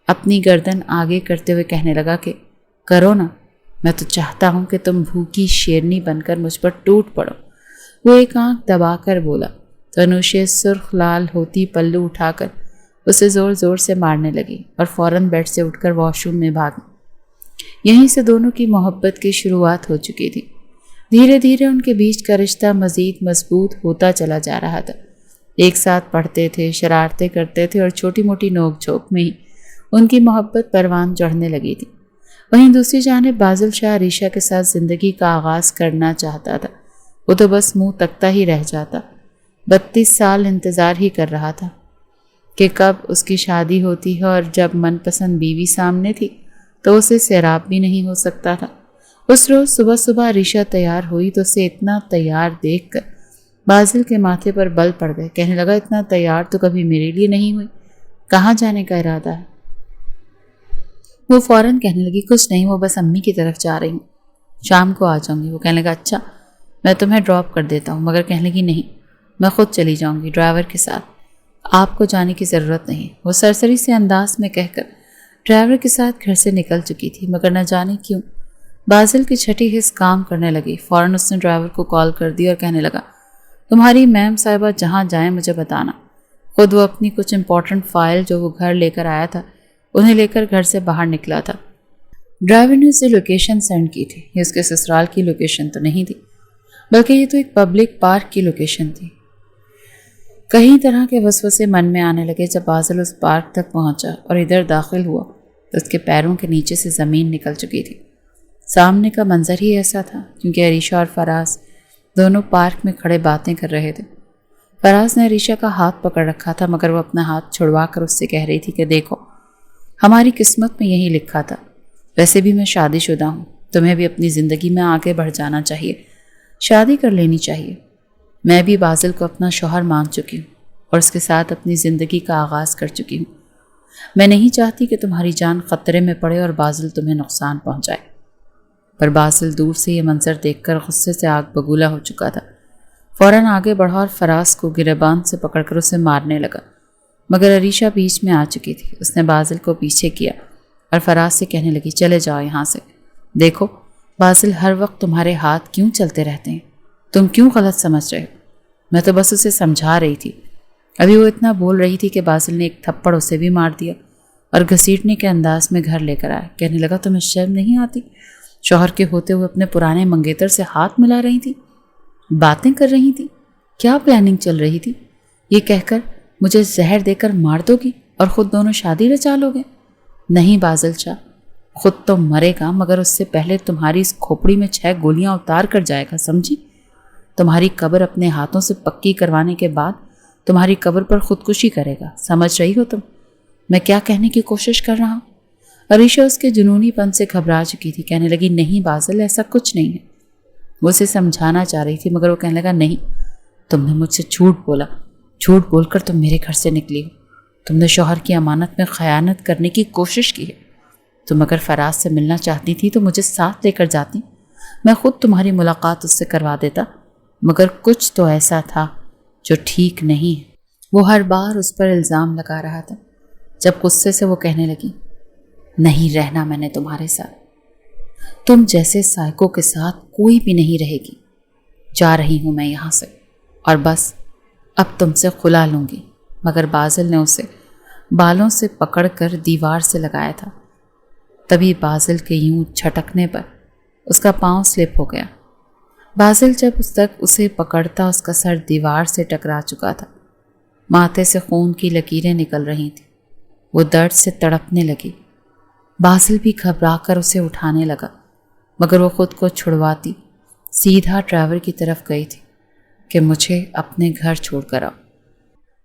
اپنی گردن آگے کرتے ہوئے کہنے لگا کہ کرو نا، میں تو چاہتا ہوں کہ تم بھوکی شیرنی بن کر مجھ پر ٹوٹ پڑو۔ وہ ایک آنکھ دبا کر بولا تو انوشا سرخ لال ہوتی پلو اٹھا کر اسے زور زور سے مارنے لگی اور فوراً بیڈ سے اٹھ کر واش روم میں بھاگی۔ یہیں سے دونوں کی محبت کی شروعات ہو چکی تھی۔ دھیرے دھیرے ان کے بیچ کا رشتہ مزید مضبوط ہوتا چلا جا رہا تھا۔ ایک ساتھ پڑھتے تھے، شرارتیں کرتے تھے اور چھوٹی موٹی نوک جھوک میں ہی ان کی محبت پروان چڑھنے لگی تھی۔ وہیں دوسری جانب بازل شاہ عریشہ کے ساتھ زندگی کا آغاز کرنا چاہتا تھا۔ وہ تو بس منہ تکتا ہی رہ جاتا، 32 سال انتظار ہی کر رہا تھا کہ کب اس کی شادی ہوتی ہے، اور جب من پسند بیوی سامنے تھی تو اسے سیراب بھی نہیں ہو سکتا تھا۔ اس روز صبح صبح عریشہ تیار ہوئی تو اسے اتنا تیار دیکھ کر بازل کے ماتھے پر بل پڑ گئے۔ کہنے لگا اتنا تیار تو کبھی میرے لیے نہیں ہوئی، کہاں جانے کا ارادہ ہے؟ وہ فوراً کہنے لگی کچھ نہیں، وہ بس امی کی طرف جا رہی ہوں، شام کو آ جاؤں گی۔ وہ کہنے لگا اچھا میں تمہیں ڈراپ کر دیتا ہوں، مگر کہنے لگی نہیں، میں خود چلی جاؤں گی ڈرائیور کے ساتھ، آپ کو جانے کی ضرورت نہیں۔ وہ سرسری سے انداز میں کہہ کر ڈرائیور کے ساتھ گھر سے نکل چکی تھی، مگر نہ جانے کیوں بازل کی چھٹی حس کام کرنے لگی۔ فوراً اس نے ڈرائیور کو کال کر دی اور کہنے لگا تمہاری میم صاحبہ جہاں جائیں مجھے بتانا۔ خود وہ اپنی کچھ امپورٹنٹ فائل جو وہ گھر لے کر آیا تھا انہیں لے کر گھر سے باہر نکلا تھا۔ ڈرائیور نے اسے لوکیشن سینڈ کی تھی۔ یہ اس کے سسرال کی لوکیشن تو نہیں تھی، بلکہ یہ تو ایک پبلک پارک کی لوکیشن تھی۔ کئی طرح کے وسوسے من میں آنے لگے جب بازل اس پارک تک پہنچا اور ادھر داخل ہوا تو اس کے پیروں کے نیچے سے زمین نکل چکی تھی۔ سامنے کا منظر ہی ایسا تھا کیونکہ عریشہ اور فراز دونوں پارک میں کھڑے باتیں کر رہے تھے۔ فراز نے عریشہ کا ہاتھ پکڑ رکھا تھا، مگر وہ اپنا ہاتھ چھڑوا کر اس سے کہہ رہی تھی کہ دیکھو ہماری قسمت میں یہی لکھا تھا، ویسے بھی میں شادی شدہ ہوں، تمہیں بھی اپنی زندگی میں آگے بڑھ جانا چاہیے، شادی کر لینی چاہیے۔ میں بھی بازل کو اپنا شوہر مان چکی ہوں اور اس کے ساتھ اپنی زندگی کا آغاز کر چکی ہوں۔ میں نہیں چاہتی کہ تمہاری جان خطرے میں پڑے اور بازل تمہیں نقصان پہنچائے۔ پر بازل دور سے یہ منظر دیکھ کر غصے سے آگ بگولا ہو چکا تھا۔ فوراً آگے بڑھا اور فراز کو گریبان سے پکڑ کر اسے مارنے لگا، مگر عریشہ بیچ میں آ چکی تھی۔ اس نے بازل کو پیچھے کیا اور فراز سے کہنے لگی، چلے جاؤ یہاں سے۔ دیکھو بازل، ہر وقت تمہارے ہاتھ کیوں چلتے رہتے ہیں؟ تم کیوں غلط سمجھ رہے ہو؟ میں تو بس اسے سمجھا رہی تھی۔ ابھی وہ اتنا بول رہی تھی کہ بازل نے ایک تھپڑ اسے بھی مار دیا اور گھسیٹنے کے انداز میں گھر لے کر آیا۔ کہنے لگا، تمہیں شرم نہیں آتی؟ شوہر کے ہوتے ہوئے اپنے پرانے منگیتر سے ہاتھ ملا رہی تھی، باتیں کر رہی تھی، کیا پلاننگ چل رہی تھی؟ یہ کہہ کر مجھے زہر دے کر مار دو گی اور خود دونوں شادی رچا لو گے؟ نہیں بازل شاہ، خود تو مرے گا مگر اس سے پہلے تمہاری اس کھوپڑی میں 6 گولیاں اتار کر جائے گا، سمجھی؟ تمہاری قبر اپنے ہاتھوں سے پکی کروانے کے بعد تمہاری قبر پر خودکشی کرے گا، سمجھ رہی ہو تم میں کیا کہنے کی کوشش کر رہا ہوں؟ عریشہ اس کے جنونی پن سے گھبرا چکی تھی۔ کہنے لگی، نہیں بازل، ایسا کچھ نہیں ہے۔ وہ اسے سمجھانا چاہ رہی تھی مگر وہ کہنے لگا، نہیں، تم نے مجھ سے جھوٹ بولا، جھوٹ بول کر تم میرے گھر سے نکلی ہو، تم نے شوہر کی امانت میں خیانت کرنے کی کوشش کی ہے۔ تم اگر فراز سے ملنا چاہتی تھی تو مجھے ساتھ لے کر جاتی، میں خود تمہاری ملاقات اس سے کروا دیتا، مگر کچھ تو ایسا تھا جو ٹھیک نہیں ہے۔ وہ ہر بار اس پر الزام لگا رہا تھا۔ جب غصے سے وہ کہنے لگی، نہیں رہنا میں نے تمہارے ساتھ، تم جیسے سائیکو کے ساتھ کوئی بھی نہیں رہے گی، جا رہی ہوں میں یہاں سے اور بس اب تم سے خلا لوں گی۔ مگر بازل نے اسے بالوں سے پکڑ کر دیوار سے لگایا تھا۔ تبھی بازل کے یوں چھٹکنے پر اس کا پاؤں سلپ ہو گیا۔ بازل جب اس تک اسے پکڑتا اس کا سر دیوار سے ٹکرا چکا تھا، ماتھے سے خون کی لکیریں نکل رہی تھیں۔ وہ درد سے تڑپنے لگی۔ بازل بھی گھبرا کر اسے اٹھانے لگا مگر وہ خود کو چھڑواتی سیدھا ڈرائیور کی طرف گئی تھی کہ مجھے اپنے گھر چھوڑ کر آؤ۔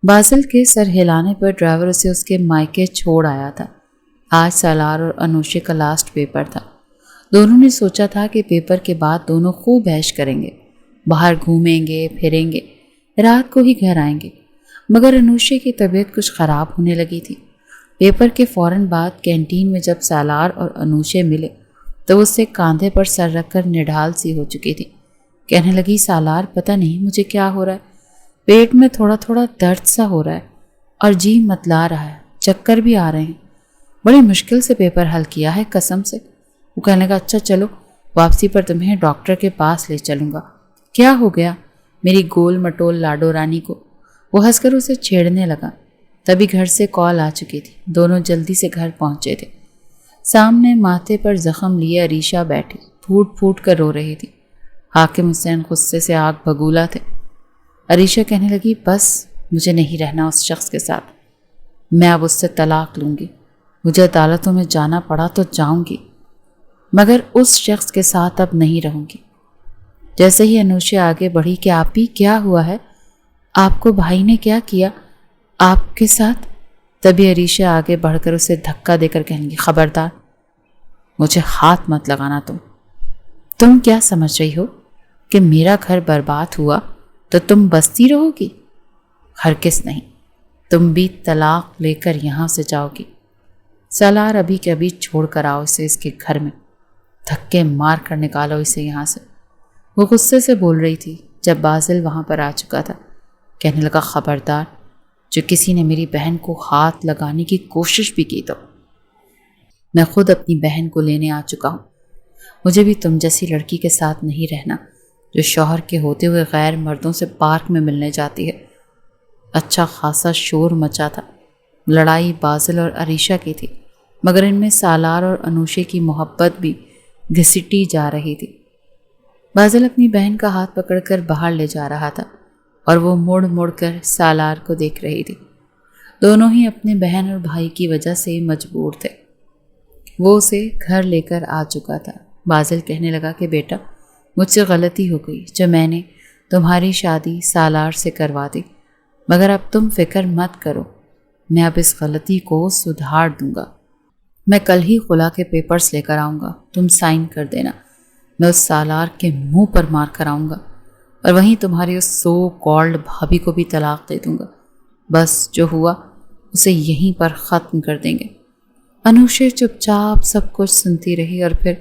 بازل کے سر ہلانے پر ڈرائیور اسے اس کے مائکے چھوڑ آیا تھا۔ آج سالار اور انوشے کا لاسٹ پیپر تھا۔ دونوں نے سوچا تھا کہ پیپر کے بعد دونوں خوب عیش کریں گے، باہر گھومیں گے، پھریں گے، رات کو ہی گھر آئیں گے، مگر انوشے کی طبیعت کچھ خراب ہونے لگی تھی۔ پیپر کے فوراً بعد کینٹین میں جب سالار اور انوشے ملے تو اس سے کاندھے پر سر رکھ کر نڈھال سی ہو چکی تھی۔ کہنے لگی، سالار، پتہ نہیں مجھے کیا ہو رہا ہے، پیٹ میں تھوڑا تھوڑا درد سا ہو رہا ہے اور جی متلا رہا ہے، چکر بھی آ رہے ہیں، بڑی مشکل سے پیپر حل کیا ہے قسم سے۔ وہ کہنے لگا، اچھا چلو، واپسی پر تمہیں ڈاکٹر کے پاس لے چلوں گا۔ کیا ہو گیا میری گول مٹول لاڈو رانی کو؟ وہ ہنس کر اسے چھیڑنے لگا۔ تبھی گھر سے کال آ چکی تھی۔ دونوں جلدی سے گھر پہنچے تھے۔ سامنے ماتھے پر زخم لیے عریشہ بیٹھی پھوٹ پھوٹ کر رو رہی تھی۔ حاکم حسین غصے سے آگ بگولا تھے۔ عریشہ کہنے لگی، بس مجھے نہیں رہنا اس شخص کے ساتھ، میں اب اس سے طلاق لوں گی، مجھے عدالتوں میں جانا پڑا تو جاؤں گی مگر اس شخص کے ساتھ اب نہیں رہوں گی۔ جیسے ہی انوشے آگے بڑھی کہ آپ ہی کیا ہوا ہے، آپ کو بھائی نے کیا کیا آپ کے ساتھ؟ تبھی عریشہ آگے بڑھ کر اسے دھکا دے کر کہنے لگی، خبردار، مجھے ہاتھ مت لگانا۔ تم کیا سمجھ رہی ہو کہ میرا گھر برباد ہوا تو تم بستی رہو گی؟ ہرگز نہیں، تم بھی طلاق لے کر یہاں سے جاؤ گی۔ سالار ابھی کے ابھی چھوڑ کر آؤ اسے اس کے گھر میں، دھکے مار کر نکالو اسے یہاں سے۔ وہ غصے سے بول رہی تھی جب بازل وہاں پر آ چکا تھا۔ کہنے لگا، خبردار، جو کسی نے میری بہن کو ہاتھ لگانے کی کوشش بھی کی تو میں خود اپنی بہن کو لینے آ چکا ہوں۔ مجھے بھی تم جیسی لڑکی کے ساتھ نہیں رہنا جو شوہر کے ہوتے ہوئے غیر مردوں سے پارک میں ملنے جاتی ہے۔ اچھا خاصا شور مچا تھا۔ لڑائی بازل اور عریشہ کی تھی مگر ان میں سالار اور انوشے کی محبت بھی گھسٹی جا رہی تھی۔ بازل اپنی بہن کا ہاتھ پکڑ کر باہر لے جا رہا تھا اور وہ مڑ مڑ کر سالار کو دیکھ رہی تھی۔ دونوں ہی اپنے بہن اور بھائی کی وجہ سے مجبور تھے۔ وہ اسے گھر لے کر آ چکا تھا۔ بازل کہنے لگا کہ بیٹا، مجھ سے غلطی ہو گئی جو میں نے تمہاری شادی سالار سے کروا دی، مگر اب تم فکر مت کرو، میں اب اس غلطی کو سدھار دوں گا۔ میں کل ہی خلا کے پیپرز لے کر آؤں گا، تم سائن کر دینا، میں اس سالار کے منہ پر مار کر آؤں گا اور وہیں تمہاری اس سو کالڈ بھابھی کو بھی طلاق دے دوں گا۔ بس جو ہوا اسے یہیں پر ختم کر دیں گے۔ انوشے چپ چاپ سب کچھ سنتی رہی اور پھر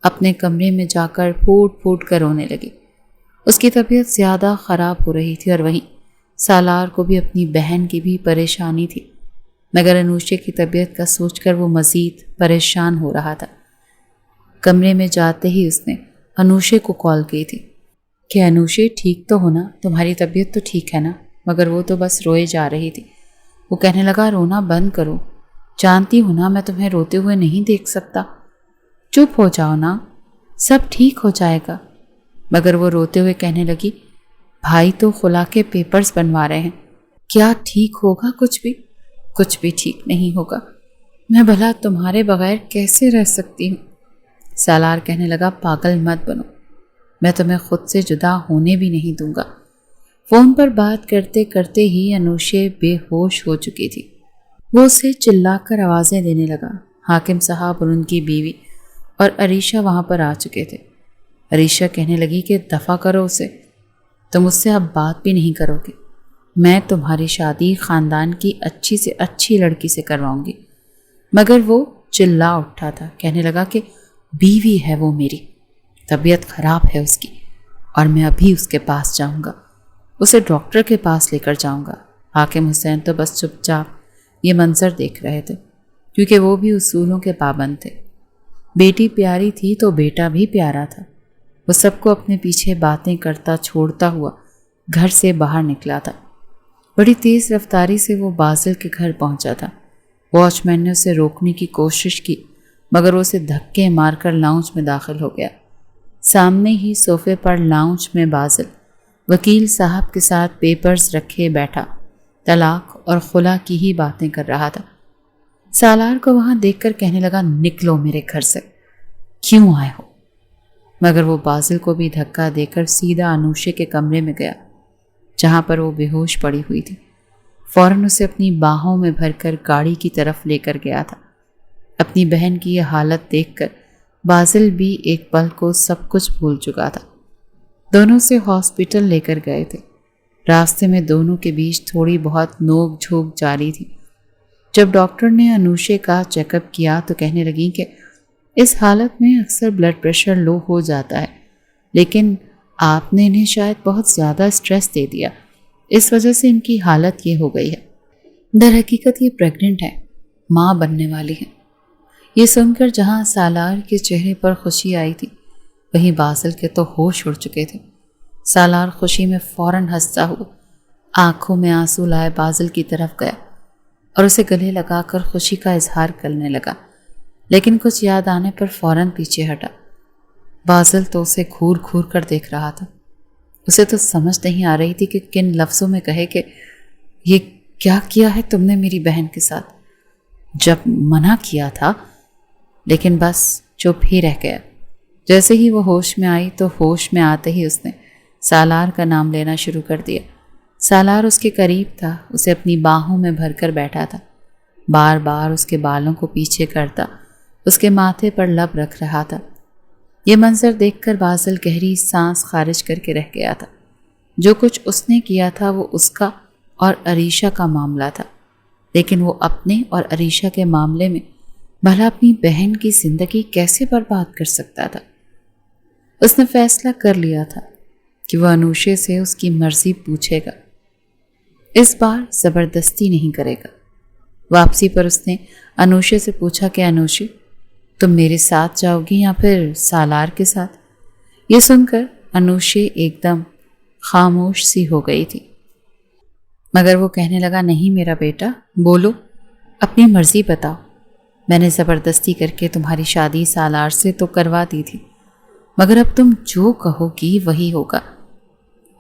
اپنے کمرے میں جا کر پھوٹ پھوٹ کر رونے لگی۔ اس کی طبیعت زیادہ خراب ہو رہی تھی اور وہیں سالار کو بھی اپنی بہن کی بھی پریشانی تھی، مگر انوشے کی طبیعت کا سوچ کر وہ مزید پریشان ہو رہا تھا۔ کمرے میں جاتے ہی اس نے انوشے کو کال کی تھی کہ انوشے ٹھیک تو ہونا، تمہاری طبیعت تو ٹھیک ہے نا؟ مگر وہ تو بس روئے جا رہی تھی۔ وہ کہنے لگا رونا بند کرو، جانتی ہو نا میں تمہیں روتے ہوئے نہیں دیکھ سکتا، چپ ہو جاؤ نا، سب ٹھیک ہو جائے گا۔ مگر وہ روتے ہوئے کہنے لگی بھائی تو خلا کے پیپرز بنوا رہے ہیں، کیا ٹھیک ہوگا؟ کچھ بھی ٹھیک نہیں ہوگا، میں بھلا تمہارے بغیر کیسے رہ سکتی ہوں؟ سالار کہنے لگا پاگل مت بنو، میں تمہیں خود سے جدا ہونے بھی نہیں دوں گا۔ فون پر بات کرتے کرتے ہی انوشے بے ہوش ہو چکی تھی۔ وہ اسے چلا کر آوازیں دینے لگا۔ حاکم صاحب اور ان کی بیوی اور عریشہ وہاں پر آ چکے تھے۔ عریشہ کہنے لگی کہ دفع کرو اسے، تم اس سے اب بات بھی نہیں کرو گے، میں تمہاری شادی خاندان کی اچھی سے اچھی لڑکی سے کرواؤں گی۔ مگر وہ چلا اٹھا تھا، کہنے لگا کہ بیوی ہے وہ میری، طبیعت خراب ہے اس کی، اور میں ابھی اس کے پاس جاؤں گا، اسے ڈاکٹر کے پاس لے کر جاؤں گا۔ حاکم حسین تو بس چپ چاپ یہ منظر دیکھ رہے تھے، کیونکہ وہ بھی اصولوں کے پابند تھے۔ بیٹی پیاری تھی تو بیٹا بھی پیارا تھا۔ وہ سب کو اپنے پیچھے باتیں کرتا چھوڑتا ہوا گھر سے باہر نکلا تھا۔ بڑی تیز رفتاری سے وہ بازل کے گھر پہنچا تھا۔ واچ مین نے اسے روکنے کی کوشش کی، مگر وہ اسے دھکے مار کر لاؤنج میں داخل ہو گیا۔ سامنے ہی صوفے پر لاؤنج میں بازل وکیل صاحب کے ساتھ پیپرز رکھے بیٹھا طلاق اور خلا کی ہی باتیں کر رہا تھا۔ سالار کو وہاں دیکھ کر کہنے لگا نکلو میرے گھر سے، کیوں آئے ہو؟ مگر وہ بازل کو بھی دھکا دے کر سیدھا انوشے کے کمرے میں گیا، جہاں پر وہ بے ہوش پڑی ہوئی تھی۔ فوراً اسے اپنی باہوں میں بھر کر گاڑی کی طرف لے کر گیا تھا۔ اپنی بہن کی یہ حالت دیکھ کر بازل بھی ایک پل کو سب کچھ بھول چکا تھا۔ دونوں سے ہاسپٹل لے کر گئے تھے۔ راستے میں دونوں کے بیچ تھوڑی بہت نوک جھوک جاری تھی۔ جب ڈاکٹر نے انوشے کا چیک اپ کیا تو کہنے لگی کہ اس حالت میں اکثر بلڈ پریشر لو ہو جاتا ہے، لیکن آپ نے انہیں شاید بہت زیادہ اسٹریس دے دیا، اس وجہ سے ان کی حالت یہ ہو گئی ہے۔ در حقیقت یہ پریگننٹ ہے، ماں بننے والی ہے۔ یہ سن کر جہاں سالار کے چہرے پر خوشی آئی تھی، وہیں بازل کے تو ہوش اڑ چکے تھے۔ سالار خوشی میں فوراً ہنستا ہوا آنکھوں میں آنسو لائے بازل کی طرف گیا اور اسے گلے لگا کر خوشی کا اظہار کرنے لگا، لیکن کچھ یاد آنے پر فوراً پیچھے ہٹا۔ بازل تو اسے گھور گھور کر دیکھ رہا تھا۔ اسے تو سمجھ نہیں آ رہی تھی کہ کن لفظوں میں کہے کہ یہ کیا کیا ہے تم نے میری بہن کے ساتھ، جب منع کیا تھا، لیکن بس چپ ہی رہ گیا۔ جیسے ہی وہ ہوش میں آئی تو ہوش میں آتے ہی اس نے سالار کا نام لینا شروع کر دیا۔ سالار اس کے قریب تھا، اسے اپنی باہوں میں بھر کر بیٹھا تھا، بار بار اس کے بالوں کو پیچھے کرتا، اس کے ماتھے پر لب رکھ رہا تھا۔ یہ منظر دیکھ کر بازل گہری سانس خارج کر کے رہ گیا تھا۔ جو کچھ اس نے کیا تھا وہ اس کا اور عریشہ کا معاملہ تھا، لیکن وہ اپنے اور عریشہ کے معاملے میں بھلا اپنی بہن کی زندگی کیسے برباد کر سکتا تھا؟ اس نے فیصلہ کر لیا تھا کہ وہ انوشے سے اس کی مرضی پوچھے گا، اس بار زبردستی نہیں کرے گا۔ واپسی پر اس نے انوشے سے پوچھا کہ انوشے تم میرے ساتھ جاؤ گی یا پھر سالار کے ساتھ؟ یہ سن کر انوشے ایک دم خاموش سی ہو گئی تھی، مگر وہ کہنے لگا نہیں میرا بیٹا، بولو، اپنی مرضی بتاؤ۔ میں نے زبردستی کر کے تمہاری شادی سالار سے تو کروا دی تھی، مگر اب تم جو کہو گی وہی ہوگا۔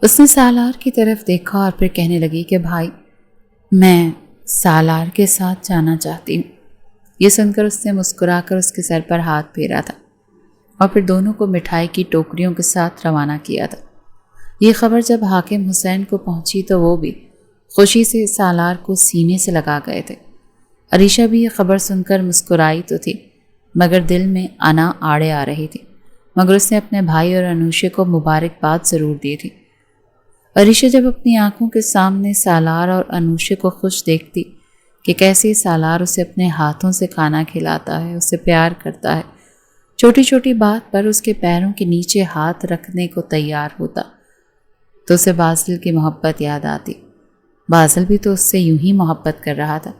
اس نے سالار کی طرف دیکھا اور پھر کہنے لگی کہ بھائی میں سالار کے ساتھ جانا چاہتی ہوں۔ یہ سن کر اس نے مسکرا کر اس کے سر پر ہاتھ پھیرا تھا اور پھر دونوں کو مٹھائی کی ٹوکریوں کے ساتھ روانہ کیا تھا۔ یہ خبر جب حاکم حسین کو پہنچی تو وہ بھی خوشی سے سالار کو سینے سے لگا گئے تھے۔ عریشہ بھی یہ خبر سن کر مسکرائی تو تھی، مگر دل میں انا آڑے آ رہی تھی، مگر اس نے اپنے بھائی اور انوشے کو مبارکباد ضرور دی تھی۔ عریشہ جب اپنی آنکھوں کے سامنے سالار اور انوشے کو خوش دیکھتی کہ کیسے سالار اسے اپنے ہاتھوں سے کھانا کھلاتا ہے، اسے پیار کرتا ہے، چھوٹی چھوٹی بات پر اس کے پیروں کے نیچے ہاتھ رکھنے کو تیار ہوتا، تو اسے بازل کی محبت یاد آتی۔ بازل بھی تو اس سے یوں ہی محبت کر رہا تھا،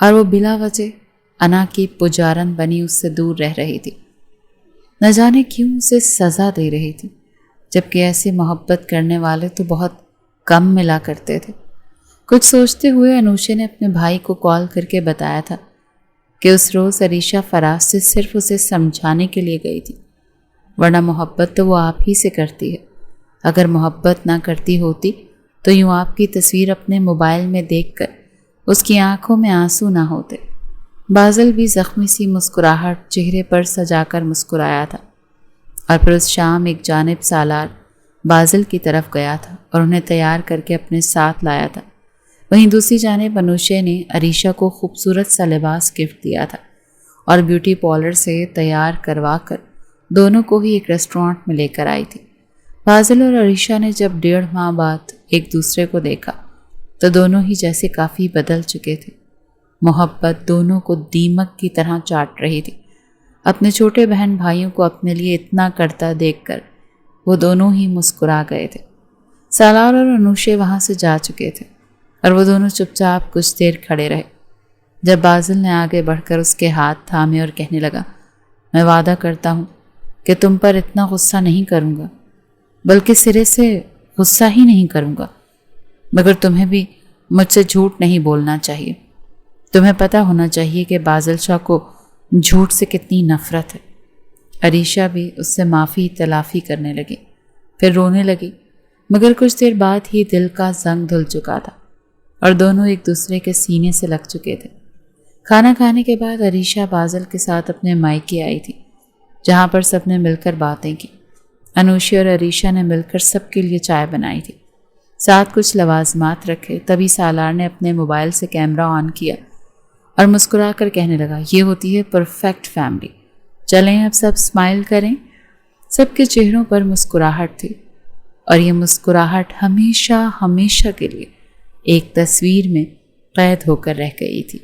اور وہ بلا وجہ انا کی پجارن بنی اس سے دور رہ رہی تھی، نہ جانے کیوں اسے سزا دے رہی تھی، جبکہ ایسی محبت کرنے والے تو بہت کم ملا کرتے تھے۔ کچھ سوچتے ہوئے انوشے نے اپنے بھائی کو کال کر کے بتایا تھا کہ اس روز عریشہ فراز سے صرف اسے سمجھانے کے لیے گئی تھی، ورنہ محبت تو وہ آپ ہی سے کرتی ہے۔ اگر محبت نہ کرتی ہوتی تو یوں آپ کی تصویر اپنے موبائل میں دیکھ کر اس کی آنکھوں میں آنسو نہ ہوتے۔ بازل بھی زخمی سی مسکراہٹ چہرے پر سجا کر مسکرایا تھا، اور پھر اس شام ایک جانب سالار بازل کی طرف گیا تھا اور انہیں تیار کر کے اپنے ساتھ لایا تھا، وہیں دوسری جانب انوشے نے عریشہ کو خوبصورت سا لباس گفٹ دیا تھا اور بیوٹی پارلر سے تیار کروا کر دونوں کو ہی ایک ریسٹورانٹ میں لے کر آئی تھی۔ بازل اور عریشہ نے جب 1.5 ماہ بعد ایک دوسرے کو دیکھا تو دونوں ہی جیسے کافی بدل چکے تھے۔ محبت دونوں کو دیمک کی طرح چاٹ رہی تھی۔ اپنے چھوٹے بہن بھائیوں کو اپنے لیے اتنا کرتا دیکھ کر وہ دونوں ہی مسکرا گئے تھے۔ سالار اور انوشے وہاں سے جا چکے تھے اور وہ دونوں چپ چاپ کچھ دیر کھڑے رہے، جب بازل نے آگے بڑھ کر اس کے ہاتھ تھامے اور کہنے لگا، میں وعدہ کرتا ہوں کہ تم پر اتنا غصہ نہیں کروں گا، بلکہ سرے سے غصہ ہی نہیں کروں گا، مگر تمہیں بھی مجھ سے جھوٹ نہیں بولنا چاہیے۔ تمہیں پتہ ہونا چاہیے کہ بازل شاہ کو جھوٹ سے کتنی نفرت ہے۔ عریشہ بھی اس سے معافی تلافی کرنے لگی، پھر رونے لگی، مگر کچھ دیر بعد ہی دل کا زنگ دھل چکا تھا اور دونوں ایک دوسرے کے سینے سے لگ چکے تھے۔ کھانا کھانے کے بعد عریشہ بازل کے ساتھ اپنے مائکے آئی تھی، جہاں پر سب نے مل کر باتیں کی۔ انوشی اور عریشہ نے مل کر سب کے لیے چائے بنائی تھی، ساتھ کچھ لوازمات رکھے۔ تبھی سالار نے اپنے موبائل سے کیمرہ آن کیا اور مسکرا کر کہنے لگا، یہ ہوتی ہے پرفیکٹ فیملی، چلیں اب سب اسمائل کریں۔ سب کے چہروں پر مسکراہٹ تھی، اور یہ مسکراہٹ ہمیشہ ہمیشہ کے لیے ایک تصویر میں قید ہو کر رہ گئی تھی۔